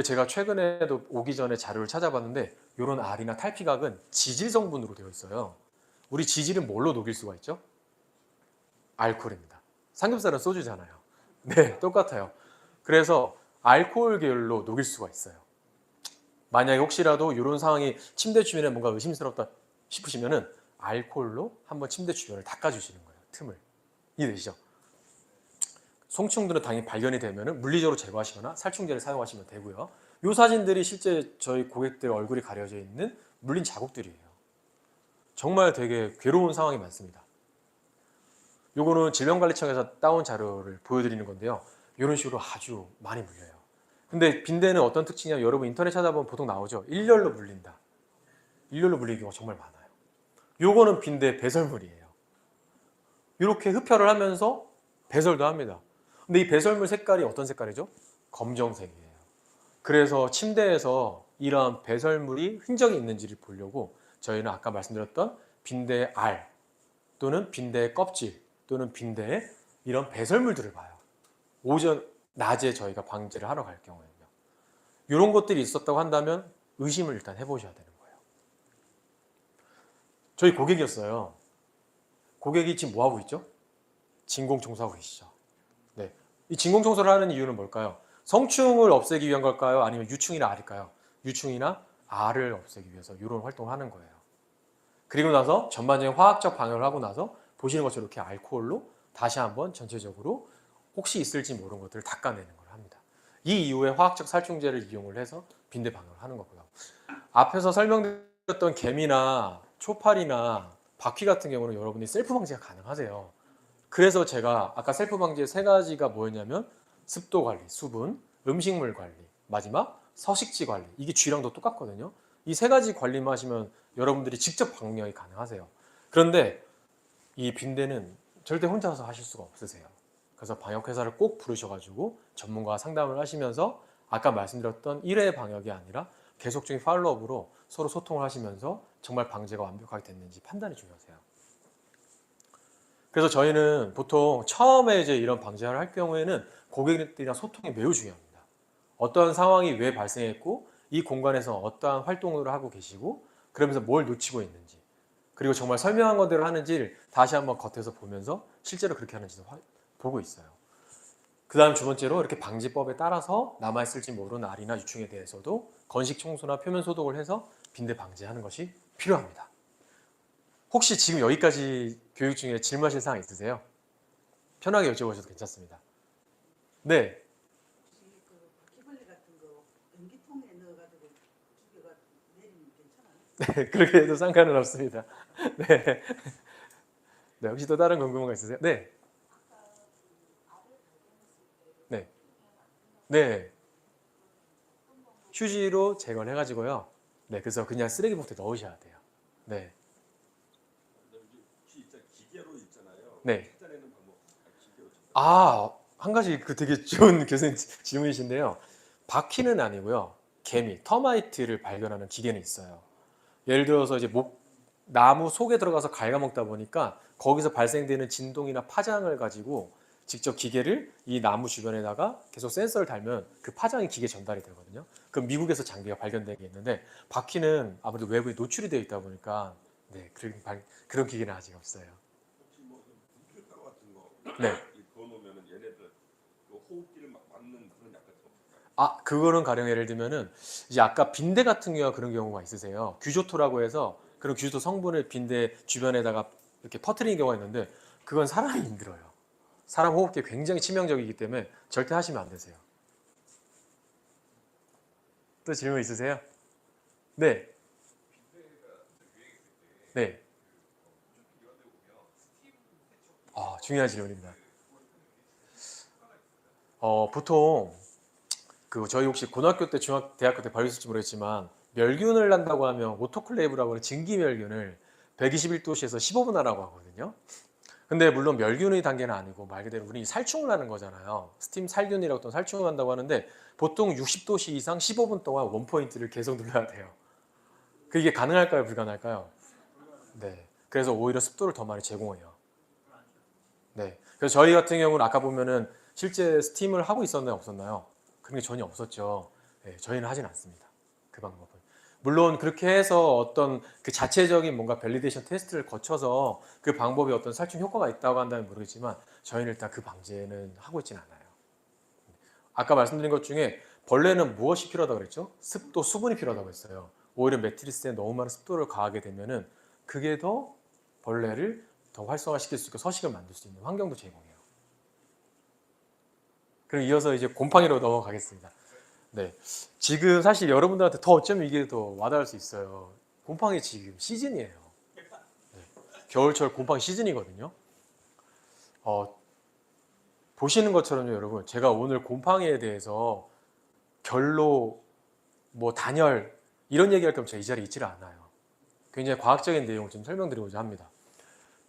제가 최근에도 오기 전에 자료를 찾아봤는데 이런 알이나 탈피각은 지질 성분으로 되어 있어요. 우리 지질은 뭘로 녹일 수가 있죠? 알코올입니다. 삼겹살은 소주잖아요. 네, 똑같아요. 그래서 알코올 계열로 녹일 수가 있어요. 만약에 혹시라도 이런 상황이 침대 주변에 뭔가 의심스럽다 싶으시면은 알코올로 한번 침대 주변을 닦아주시는 거예요. 틈을. 이해되시죠? 송충들은 당연히 발견이 되면은 물리적으로 제거하시거나 살충제를 사용하시면 되고요. 이 사진들이 실제 저희 고객들 얼굴이 가려져 있는 물린 자국들이에요. 정말 되게 괴로운 상황이 많습니다. 요거는 질병관리청에서 따온 자료를 보여드리는 건데요. 이런 식으로 아주 많이 물려요. 근데 빈대는 어떤 특징이냐면 여러분 인터넷 찾아보면 보통 나오죠. 일렬로 물린다. 일렬로 물리는 경우가 정말 많아요. 요거는 빈대 배설물이에요. 이렇게 흡혈을 하면서 배설도 합니다. 근데 이 배설물 색깔이 어떤 색깔이죠? 검정색이에요. 그래서 침대에서 이러한 배설물이 흔적이 있는지를 보려고 저희는 아까 말씀드렸던 빈대의 알 또는 빈대의 껍질 또는 빈대의 이런 배설물들을 봐요. 낮에 저희가 방제를 하러 갈 경우에는요. 이런 것들이 있었다고 한다면 의심을 일단 해보셔야 되는 거예요. 저희 고객이었어요. 고객이 지금 뭐 하고 있죠? 진공청소하고 계시죠. 네. 이 진공청소를 하는 이유는 뭘까요? 성충을 없애기 위한 걸까요? 아니면 유충이나 알일까요? 유충이나 알을 없애기 위해서 이런 활동을 하는 거예요. 그리고 나서 전반적인 화학적 방역을 하고 나서 보시는 것처럼 이렇게 알코올로 다시 한번 전체적으로 혹시 있을지 모르는 것들을 닦아내는 걸 합니다. 이 이후에 화학적 살충제를 이용을 해서 빈대 방역을 하는 거고요. 앞에서 설명드렸던 개미나 초파리나 바퀴 같은 경우는 여러분이 셀프 방지가 가능하세요. 그래서 제가 아까 셀프 방지의 3가지가 뭐였냐면 습도 관리, 수분, 음식물 관리, 마지막 서식지 관리. 이게 쥐랑도 똑같거든요. 이 3가지 관리만 하시면 여러분들이 직접 방역이 가능하세요. 그런데 이 빈대는 절대 혼자서 하실 수가 없으세요. 그래서 방역회사를 꼭 부르셔가지고 전문가와 상담을 하시면서 아까 말씀드렸던 1회 방역이 아니라 계속적인 팔로우업으로 서로 소통을 하시면서 정말 방제가 완벽하게 됐는지 판단이 중요하세요. 그래서 저희는 보통 처음에 이제 이런 방제를 할 경우에는 고객들이랑 소통이 매우 중요합니다. 어떤 상황이 왜 발생했고 이 공간에서 어떠한 활동을 하고 계시고 그러면서 뭘 놓치고 있는지 그리고 정말 설명한 것대로 하는지를 다시 한번 겉에서 보면서 실제로 그렇게 하는지도 보고 있어요. 그 다음 2번째로 이렇게 방지법에 따라서 남아있을지 모르는 알이나 유충에 대해서도 건식 청소나 표면 소독을 해서 빈대 방지하는 것이 필요합니다. 혹시 지금 여기까지 교육 중에 질문하실 사항 있으세요? 편하게 여쭤보셔도 괜찮습니다. 네. 혹시 그 바퀴벌레 같은 거 변기통에 넣어가지고 죽여가 내리면 괜찮아요? 네, 그렇게 해도 상관은 없습니다. 네. 네, 혹시 또 다른 궁금한 거 있으세요? 네. 네. 네. 휴지로 제거를 해가지고요. 네, 그래서 그냥 쓰레기 봉투에 넣으셔야 돼요. 네. 혹시 진짜 기계로 있잖아요. 네. 찾아내는 방법 기계로 찾아. 아, 한 가지 그 되게 좋은 교수님 질문이신데요. 바퀴는 아니고요. 개미, 터마이트를 발견하는 기계는 있어요. 예를 들어서 이제 나무 속에 들어가서 갉아먹다 보니까 거기서 발생되는 진동이나 파장을 가지고 직접 기계를 이 나무 주변에다가 계속 센서를 달면 그 파장이 기계에 전달이 되거든요. 그럼 미국에서 장비가 발견된 게 있는데 바퀴는 아무래도 외부에 노출이 되어 있다 보니까 네, 그런 기계는 아직 없어요. 혹시 뭐 물질가루 같은 거 네. 그거 놓으면은 얘네들 그 호흡기를 막 막는 그런 약 같은 거 없을까요? 아, 그거는 가령 예를 들면은 이제 아까 빈대 같은 경우가 그런 경우가 있으세요. 규조토라고 해서 그런 규조토 성분을 빈대 주변에다가 이렇게 퍼뜨리는 경우가 있는데 그건 사람이 힘들어요. 사람 호흡기에 굉장히 치명적이기 때문에 절대 하시면 안 되세요. 또 질문 있으세요? 네. 네. 중요한 질문입니다. 보통 저희 혹시 고등학교 때, 대학교 때 배우셨을지 모르겠지만 멸균을 난다고 하면 오토클레이브라고 하는 증기멸균을 121도씨에서 15분 하라고 하거든요. 근데 물론 멸균의 단계는 아니고 말 그대로 우리 살충을 하는 거잖아요. 스팀 살균이라고 또 살충을 한다고 하는데 보통 60도씨 이상 15분 동안 원포인트를 계속 눌러야 돼요. 그게 가능할까요? 불가능할까요? 네. 그래서 오히려 습도를 더 많이 제공해요. 네. 그래서 저희 같은 경우는 아까 보면은 실제 스팀을 하고 있었나요? 없었나요? 그런 게 전혀 없었죠. 네, 저희는 하진 않습니다. 그 방법은. 물론 그렇게 해서 어떤 그 자체적인 뭔가 밸리데이션 테스트를 거쳐서 그 방법이 어떤 살충 효과가 있다고 한다면 모르겠지만 저희는 일단 그 방제는 하고 있지는 않아요. 아까 말씀드린 것 중에 벌레는 무엇이 필요하다고 그랬죠? 습도, 수분이 필요하다고 했어요. 오히려 매트리스에 너무 많은 습도를 가하게 되면은 그게 더 벌레를 더 활성화시킬 수 있고 서식을 만들 수 있는 환경도 제공해요. 그럼 이어서 이제 곰팡이로 넘어가겠습니다. 네. 지금 사실 여러분들한테 더 어쩌면 이게 더 와닿을 수 있어요. 곰팡이 지금 시즌이에요. 네. 겨울철 곰팡이 시즌이거든요. 어, 보시는 것처럼요, 여러분. 제가 오늘 곰팡이에 대해서 결로 뭐 단열 이런 얘기할 거면 제가 이 자리에 있지를 않아요. 굉장히 과학적인 내용을 좀 설명드리고자 합니다.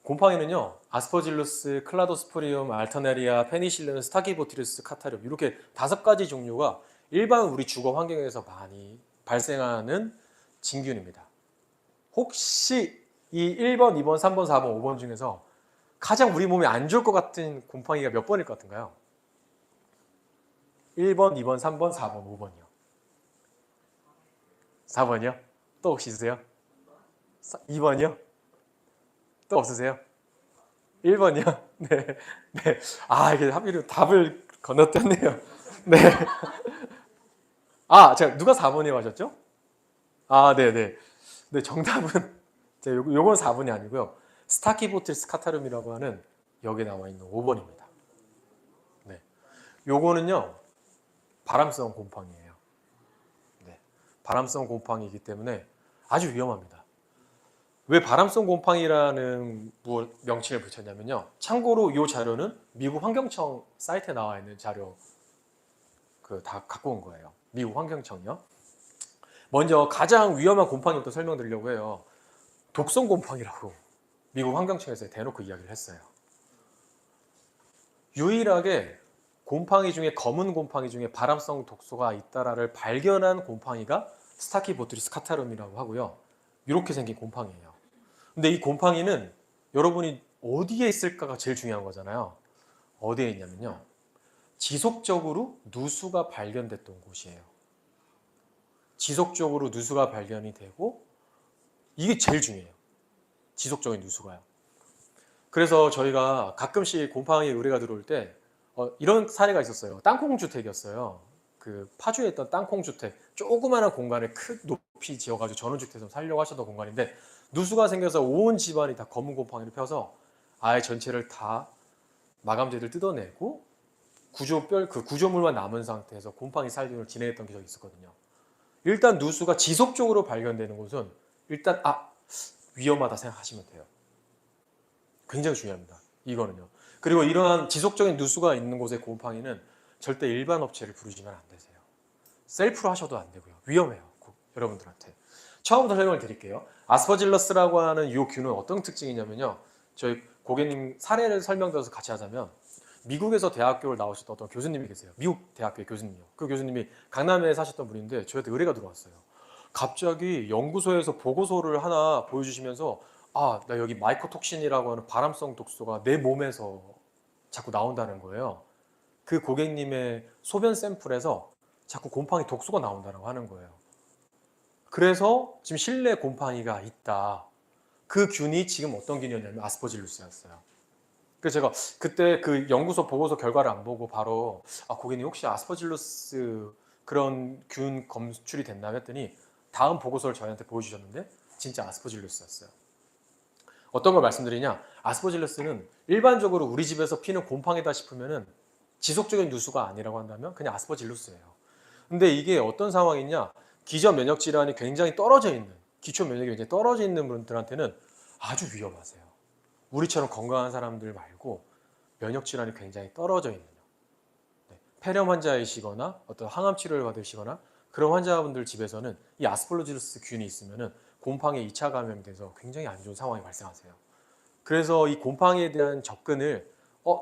곰팡이는요, 아스퍼질루스, 클라도스포리움, 알터네리아, 페니실름, 스타기보티루스, 카타륨 이렇게 5가지 종류가 일반 우리 주거 환경에서 많이 발생하는 진균입니다. 혹시 이 1번, 2번, 3번, 4번, 5번 중에서 가장 우리 몸에 안 좋을 것 같은 곰팡이가 몇 번일 것 같은가요? 1번, 2번, 3번, 4번, 5번이요. 4번이요? 또 혹시 있으세요? 2번이요? 또 없으세요? 1번이요? 네. 네. 아, 이게 하필 답을 건너뛰었네요. 네. 아, 제가 누가 4번이라고 하셨죠? 아, 네네. 네, 정답은 요건 4번이 아니고요. 스타키보티스 카타lum이라고 하는 여기에 나와 있는 5번입니다. 네. 요거는요. 바람성 곰팡이에요. 네. 바람성 곰팡이이기 때문에 아주 위험합니다. 왜 바람성 곰팡이라는 명칭을 붙였냐면요. 참고로 이 자료는 미국 환경청 사이트에 나와 있는 자료 다 갖고 온 거예요. 미국 환경청이요. 먼저 가장 위험한 곰팡이부터 설명드리려고 해요. 독성 곰팡이라고 미국 환경청에서 대놓고 이야기를 했어요. 유일하게 곰팡이 중에 검은 곰팡이 중에 바람성 독소가 있다라를 발견한 곰팡이가 스타키보트리스 카타lum이라고 하고요. 이렇게 생긴 곰팡이에요. 근데 이 곰팡이는 여러분이 어디에 있을까가 제일 중요한 거잖아요. 어디에 있냐면요. 지속적으로 누수가 발견됐던 곳이에요. 지속적으로 누수가 발견이 되고 이게 제일 중요해요. 지속적인 누수가요. 그래서 저희가 가끔씩 곰팡이 의뢰가 들어올 때 이런 사례가 있었어요. 땅콩주택이었어요. 그 파주에 있던 땅콩주택, 조그마한 공간을 높이 지어가지고 전원주택에서 살려고 하셨던 공간인데 누수가 생겨서 온 집안이 다 검은 곰팡이를 펴서 아예 전체를 다 마감재를 뜯어내고 그 구조물만 남은 상태에서 곰팡이 살균을 진행했던 적이 있었거든요. 일단 누수가 지속적으로 발견되는 곳은 일단 위험하다 생각하시면 돼요. 굉장히 중요합니다. 이거는요. 그리고 이러한 지속적인 누수가 있는 곳의 곰팡이는 절대 일반 업체를 부르시면 안 되세요. 셀프로 하셔도 안 되고요. 위험해요. 여러분들한테. 처음부터 설명을 드릴게요. 아스퍼질러스라고 하는 이 균은 어떤 특징이냐면요. 저희 고객님 사례를 설명드려서 같이 하자면 미국에서 대학교를 나오셨던 어떤 교수님이 계세요. 미국 대학교의 교수님이요. 그 교수님이 강남에 사셨던 분인데 저한테 의뢰가 들어왔어요. 갑자기 연구소에서 보고서를 하나 보여주시면서 나 여기 마이코톡신이라고 하는 바람성 독소가 내 몸에서 자꾸 나온다는 거예요. 그 고객님의 소변 샘플에서 자꾸 곰팡이 독소가 나온다고 하는 거예요. 그래서 지금 실내 곰팡이가 있다. 그 균이 지금 어떤 균이었냐면 아스퍼질루스였어요. 그래서 제가 그때 그 연구소 보고서 결과를 안 보고 바로 고객님 혹시 아스퍼질루스 그런 균 검출이 됐나 했더니 다음 보고서를 저희한테 보여주셨는데 진짜 아스퍼질루스였어요. 어떤 걸 말씀드리냐? 아스퍼질루스는 일반적으로 우리 집에서 피는 곰팡이다 싶으면은 지속적인 누수가 아니라고 한다면 그냥 아스퍼질루스예요. 근데 이게 어떤 상황이냐? 기저 면역 질환이 굉장히 떨어져 있는, 기초 면역이 굉장히 떨어져 있는 분들한테는 아주 위험하세요. 우리처럼 건강한 사람들 말고 면역 질환이 굉장히 떨어져 있는 폐렴 환자이시거나 어떤 항암 치료를 받으시거나 그런 환자분들 집에서는 이 아스퍼질루스 균이 있으면은 곰팡이에 2차 감염돼서 굉장히 안 좋은 상황이 발생하세요. 그래서 이 곰팡이에 대한 접근을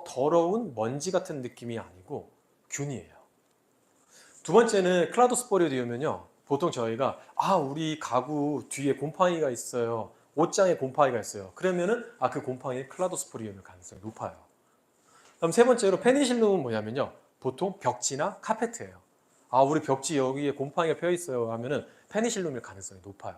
더러운 먼지 같은 느낌이 아니고 균이에요. 두 번째는 클라도스포리디움은요. 보통 저희가 우리 가구 뒤에 곰팡이가 있어요. 옷장에 곰팡이가 있어요. 그러면은 그 곰팡이는 클라도스포리디움일 가능성이 높아요. 그럼 세 번째로 페니실름은 뭐냐면요. 보통 벽지나 카페트예요. 우리 벽지 여기에 곰팡이가 펴 있어요 하면은 페니실름일 가능성이 높아요.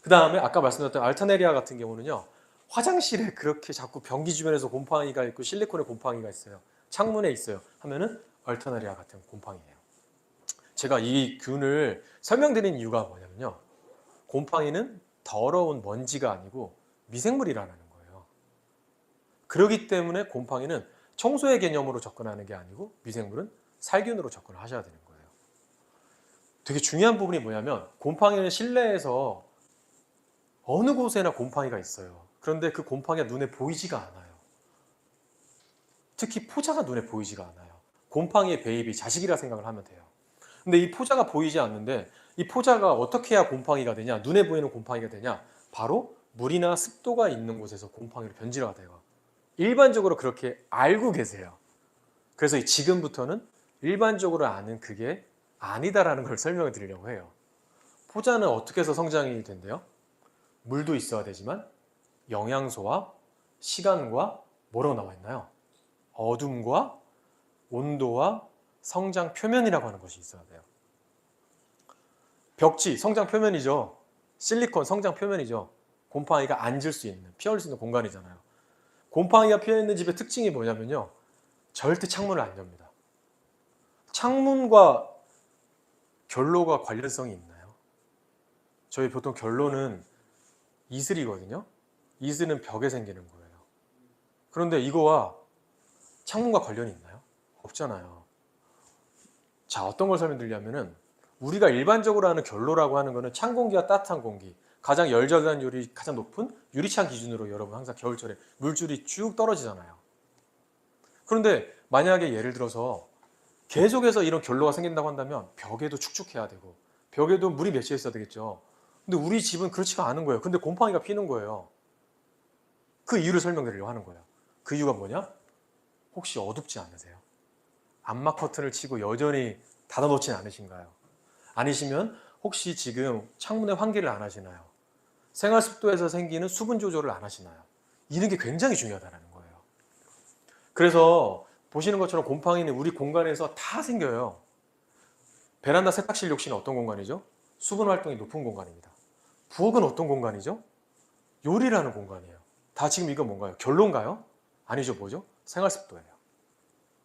그 다음에 아까 말씀드렸던 알터네리아 같은 경우는요. 화장실에 그렇게 자꾸 변기 주변에서 곰팡이가 있고 실리콘에 곰팡이가 있어요. 창문에 있어요. 하면은 알터네리아 같은 곰팡이예요. 제가 이 균을 설명드린 이유가 뭐냐면요. 곰팡이는 더러운 먼지가 아니고 미생물이라는 거예요. 그렇기 때문에 곰팡이는 청소의 개념으로 접근하는 게 아니고 미생물은 살균으로 접근을 하셔야 되는 거예요. 되게 중요한 부분이 뭐냐면 곰팡이는 실내에서 어느 곳에나 곰팡이가 있어요. 그런데 그 곰팡이가 눈에 보이지가 않아요. 특히 포자가 눈에 보이지가 않아요. 곰팡이의 베이비, 자식이라 생각을 하면 돼요. 근데 이 포자가 보이지 않는데 이 포자가 어떻게 해야 곰팡이가 되냐? 눈에 보이는 곰팡이가 되냐? 바로 물이나 습도가 있는 곳에서 곰팡이로 변질화가 돼요. 일반적으로 그렇게 알고 계세요. 그래서 지금부터는 일반적으로 아는 그게 아니다라는 걸 설명을 드리려고 해요. 포자는 어떻게 해서 성장이 된대요? 물도 있어야 되지만 영양소와 시간과 뭐라고 나와 있나요? 어둠과 온도와 성장 표면이라고 하는 것이 있어야 돼요. 벽지, 성장 표면이죠. 실리콘, 성장 표면이죠. 곰팡이가 앉을 수 있는, 피어올 수 있는 공간이잖아요. 곰팡이가 피어있는 집의 특징이 뭐냐면요. 절대 창문을 안 엽니다. 창문과 결로가 관련성이 있나요? 저희 보통 결로는 이슬이거든요. 이슬은 벽에 생기는 거예요. 그런데 이거와 창문과 관련이 있나요? 없잖아요. 자, 어떤 걸 설명드리냐면은 우리가 일반적으로 하는 결로라고 하는 거는 찬 공기와 따뜻한 공기, 가장 열저감률이 가장 높은 유리창 기준으로 여러분 항상 겨울철에 물줄이 쭉 떨어지잖아요. 그런데 만약에 예를 들어서 계속해서 이런 결로가 생긴다고 한다면 벽에도 축축해야 되고 벽에도 물이 맺혀 있어야 되겠죠. 근데 우리 집은 그렇지가 않은 거예요. 근데 곰팡이가 피는 거예요. 그 이유를 설명드리려고 하는 거예요. 그 이유가 뭐냐? 혹시 어둡지 않으세요? 암막 커튼을 치고 여전히 닫아놓진 않으신가요? 아니시면 혹시 지금 창문에 환기를 안 하시나요? 생활 습도에서 생기는 수분 조절을 안 하시나요? 이런 게 굉장히 중요하다는 거예요. 그래서 보시는 것처럼 곰팡이는 우리 공간에서 다 생겨요. 베란다 세탁실 욕실은 어떤 공간이죠? 수분 활동이 높은 공간입니다. 부엌은 어떤 공간이죠? 요리라는 공간이에요. 다 지금 이거 뭔가요? 결론가요? 아니죠, 뭐죠? 생활 습도예요.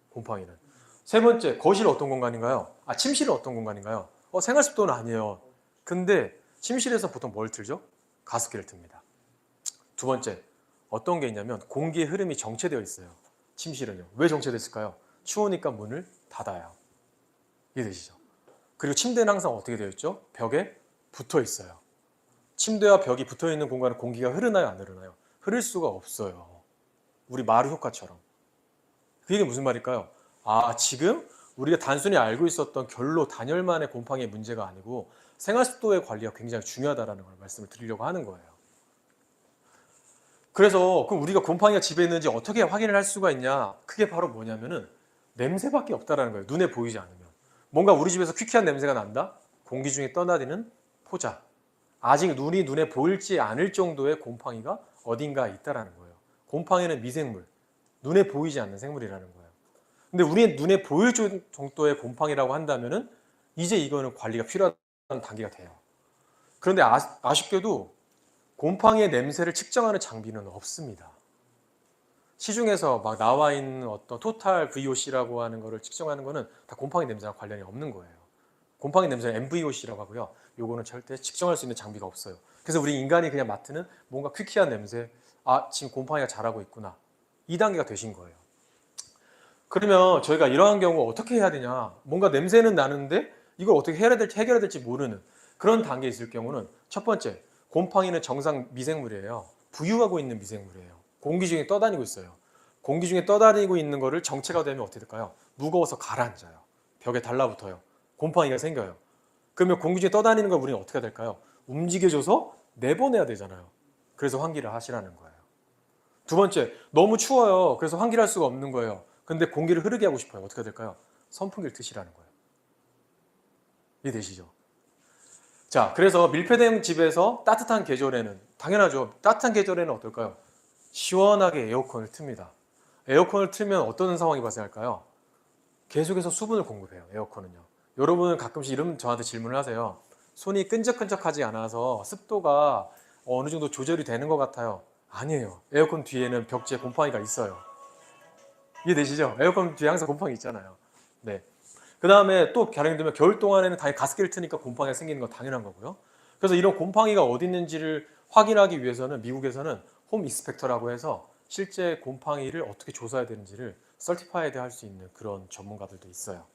곰팡이는. 세 번째, 거실은 어떤 공간인가요? 침실은 어떤 공간인가요? 생활 습도는 아니에요. 근데 침실에서 보통 뭘 틀죠? 가습기를 틉니다. 두 번째, 어떤 게 있냐면 공기의 흐름이 정체되어 있어요. 침실은요. 왜 정체됐을까요? 추우니까 문을 닫아요. 이해되시죠? 그리고 침대는 항상 어떻게 되어 있죠? 벽에 붙어 있어요. 침대와 벽이 붙어 있는 공간은 공기가 흐르나요? 안 흐르나요? 흐를 수가 없어요. 우리 마루 효과처럼. 그게 무슨 말일까요? 아, 지금 우리가 단순히 알고 있었던 결로 단열만의 곰팡이의 문제가 아니고 생활습도의 관리가 굉장히 중요하다는 걸 말씀을 드리려고 하는 거예요. 그래서 그럼 우리가 곰팡이가 집에 있는지 어떻게 확인을 할 수가 있냐? 그게 바로 뭐냐면은 냄새밖에 없다라는 거예요. 눈에 보이지 않으면. 뭔가 우리 집에서 퀴퀴한 냄새가 난다? 공기 중에 떠나드는 포자. 아직 눈에 보일지 않을 정도의 곰팡이가 어딘가 있다라는 거예요. 곰팡이는 미생물, 눈에 보이지 않는 생물이라는 거예요. 근데 우리 눈에 보일 정도의 곰팡이라고 한다면은 이제 이거는 관리가 필요한 단계가 돼요. 그런데 아쉽게도 곰팡이의 냄새를 측정하는 장비는 없습니다. 시중에서 막 나와 있는 어떤 토탈 VOC라고 하는 거를 측정하는 거는 다 곰팡이 냄새와 관련이 없는 거예요. 곰팡이 냄새는 MVOC라고 하고요. 요거는 절대 측정할 수 있는 장비가 없어요. 그래서 우리 인간이 그냥 맡는 뭔가 퀴퀴한 냄새, 아, 지금 곰팡이가 자라고 있구나. 2단계가 되신 거예요. 그러면 저희가 이러한 경우 어떻게 해야 되냐? 뭔가 냄새는 나는데 이걸 어떻게 해결해야 될지 모르는 그런 단계에 있을 경우는 첫 번째, 곰팡이는 정상 미생물이에요. 부유하고 있는 미생물이에요. 공기 중에 떠다니고 있어요. 공기 중에 떠다니고 있는 거를 정체가 되면 어떻게 될까요? 무거워서 가라앉아요. 벽에 달라붙어요. 곰팡이가 생겨요. 그러면 공기 중에 떠다니는 걸 우리는 어떻게 해야 될까요? 움직여줘서 내보내야 되잖아요. 그래서 환기를 하시라는 거예요. 두 번째, 너무 추워요. 그래서 환기를 할 수가 없는 거예요. 근데 공기를 흐르게 하고 싶어요. 어떻게 해야 될까요? 선풍기를 트시라는 거예요. 이해되시죠? 자, 그래서 밀폐된 집에서 따뜻한 계절에는 당연하죠. 따뜻한 계절에는 어떨까요? 시원하게 에어컨을 틉니다. 에어컨을 틀면 어떤 상황이 발생할까요? 계속해서 수분을 공급해요. 에어컨은요. 여러분은 가끔씩 이런 저한테 질문을 하세요. 손이 끈적끈적하지 않아서 습도가 어느 정도 조절이 되는 것 같아요. 아니에요. 에어컨 뒤에는 벽지에 곰팡이가 있어요. 이해되시죠? 에어컨 뒤에 항상 곰팡이 있잖아요. 네. 그 다음에 또 가령 들면 겨울 동안에는 당연히 가습기를 트니까 곰팡이가 생기는 건 당연한 거고요. 그래서 이런 곰팡이가 어디 있는지를 확인하기 위해서는 미국에서는 홈 인스펙터라고 해서 실제 곰팡이를 어떻게 조사해야 되는지를 서티파이드 할 수 있는 그런 전문가들도 있어요.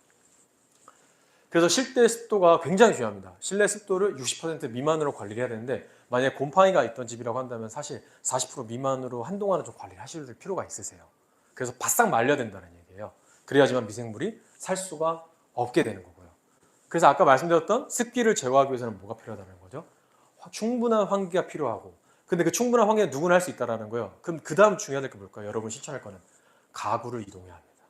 그래서 실내 습도가 굉장히 중요합니다. 실내 습도를 60% 미만으로 관리를 해야 되는데 만약에 곰팡이가 있던 집이라고 한다면 사실 40% 미만으로 한동안은 좀 관리를 하실 필요가 있으세요. 그래서 바싹 말려야 된다는 얘기예요. 그래야지만 미생물이 살 수가 없게 되는 거고요. 그래서 아까 말씀드렸던 습기를 제거하기 위해서는 뭐가 필요하다는 거죠? 충분한 환기가 필요하고 근데 그 충분한 환기는 누구나 할 수 있다는 거예요. 그럼 그 다음 중요한 게 뭘까요? 여러분 실천할 거는 가구를 이동해야 합니다.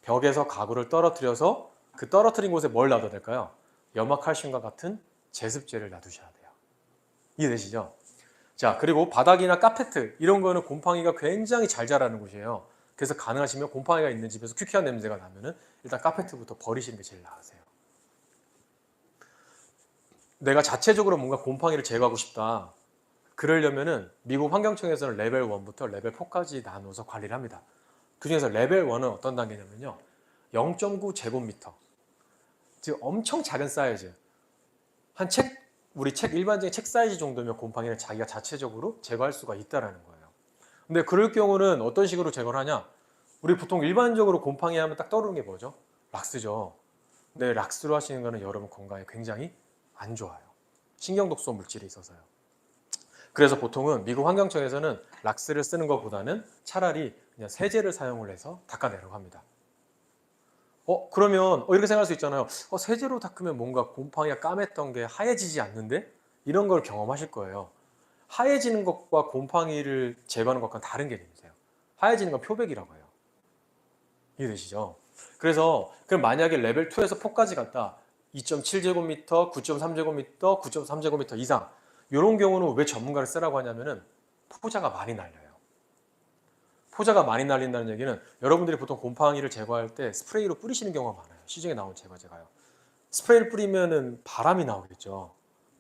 벽에서 가구를 떨어뜨려서 그 떨어뜨린 곳에 뭘 놔둬야 될까요? 염화칼슘과 같은 제습제를 놔두셔야 돼요. 이해되시죠? 자, 그리고 바닥이나 카페트 이런 거는 곰팡이가 굉장히 잘 자라는 곳이에요. 그래서 가능하시면 곰팡이가 있는 집에서 퀴퀴한 냄새가 나면은 일단 카페트부터 버리시는 게 제일 나으세요. 내가 자체적으로 뭔가 곰팡이를 제거하고 싶다. 그러려면은 미국 환경청에서는 레벨 1부터 레벨 4까지 나눠서 관리를 합니다. 그중에서 레벨 1은 어떤 단계냐면요. 0.9 제곱미터. 즉 엄청 작은 사이즈. 우리 책 일반적인 책 사이즈 정도면 곰팡이는 자기가 자체적으로 제거할 수가 있다라는 거예요. 근데 그럴 경우는 어떤 식으로 제거를 하냐? 우리 보통 일반적으로 곰팡이 하면 딱 떠오르는 게 뭐죠? 락스죠. 근데 락스로 하시는 거는 여러분 건강에 굉장히 안 좋아요. 신경독소 물질이 있어서요. 그래서 보통은 미국 환경청에서는 락스를 쓰는 것보다는 차라리 그냥 세제를 사용을 해서 닦아내려고 합니다. 그러면 이렇게 생각할 수 있잖아요. 세제로 닦으면 뭔가 곰팡이가 까맸던 게 하얘지지 않는데? 이런 걸 경험하실 거예요. 하얘지는 것과 곰팡이를 제거하는 것과는 다른 개념이세요. 하얘지는 건 표백이라고 해요. 이해되시죠? 그래서 그럼 만약에 레벨 2에서 4까지 갔다 2.7제곱미터, 9.3제곱미터, 9.3제곱미터 이상 이런 경우는 왜 전문가를 쓰라고 하냐면은 포자가 많이 날려요. 포자가 많이 날린다는 얘기는 여러분들이 보통 곰팡이를 제거할 때 스프레이로 뿌리시는 경우가 많아요. 시중에 나온 제거제가요. 스프레이를 뿌리면은 바람이 나오겠죠.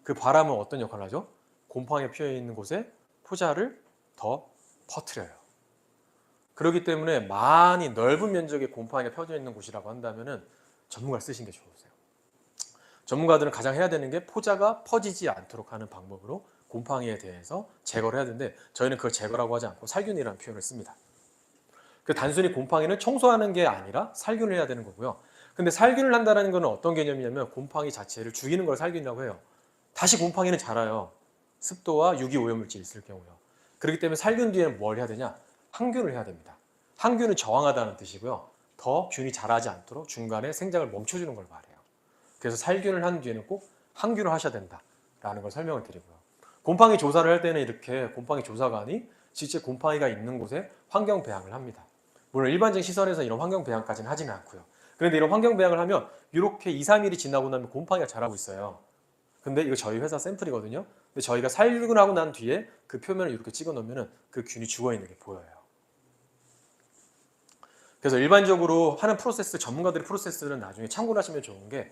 그 바람은 어떤 역할을 하죠? 곰팡이 피어 있는 곳에 포자를 더 퍼뜨려요. 그렇기 때문에 많이 넓은 면적의 곰팡이가 펴져 있는 곳이라고 한다면은 전문가를 쓰시는 게 좋으세요. 전문가들은 가장 해야 되는 게 포자가 퍼지지 않도록 하는 방법으로 곰팡이에 대해서 제거를 해야 되는데 저희는 그걸 제거라고 하지 않고 살균이라는 표현을 씁니다. 그 단순히 곰팡이는 청소하는 게 아니라 살균을 해야 되는 거고요. 근데 살균을 한다는 것은 어떤 개념이냐면 곰팡이 자체를 죽이는 걸 살균이라고 해요. 다시 곰팡이는 자라요. 습도와 유기 오염물질이 있을 경우요. 그렇기 때문에 살균 뒤에는 뭘 해야 되냐? 항균을 해야 됩니다. 항균은 저항하다는 뜻이고요. 더 균이 자라지 않도록 중간에 생장을 멈춰주는 걸 말해요. 그래서 살균을 한 뒤에는 꼭 항균을 하셔야 된다라는 걸 설명을 드리고요. 곰팡이 조사를 할 때는 이렇게 곰팡이 조사관이 실제 곰팡이가 있는 곳에 환경 배양을 합니다. 물론 일반적인 시설에서 이런 환경 배양까지는 하지는 않고요. 그런데 이런 환경 배양을 하면 이렇게 2, 3일이 지나고 나면 곰팡이가 자라고 있어요. 근데 이거 저희 회사 샘플이거든요. 근데 저희가 살균하고 난 뒤에 그 표면을 이렇게 찍어 놓으면 그 균이 죽어 있는 게 보여요. 그래서 일반적으로 하는 프로세스, 전문가들의 프로세스는 나중에 참고를 하시면 좋은 게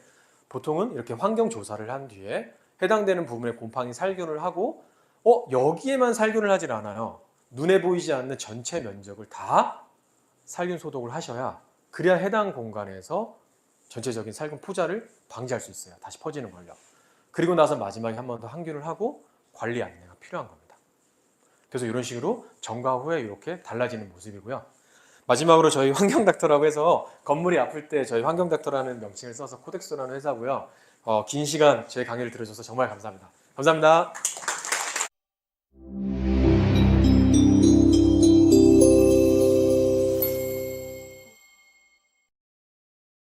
보통은 이렇게 환경 조사를 한 뒤에 해당되는 부분에 곰팡이 살균을 하고 여기에만 살균을 하질 않아요. 눈에 보이지 않는 전체 면적을 다 살균 소독을 하셔야 그래야 해당 공간에서 전체적인 살균 포자를 방지할 수 있어요. 다시 퍼지는 걸요. 그리고 나서 마지막에 한 번 더 항균을 하고 관리 안내가 필요한 겁니다. 그래서 이런 식으로 전과 후에 이렇게 달라지는 모습이고요. 마지막으로 저희 환경닥터라고 해서 건물이 아플 때 저희 환경닥터라는 명칭을 써서 코덱스라는 회사고요. 긴 시간 제 강의를 들어줘서 정말 감사합니다. 감사합니다.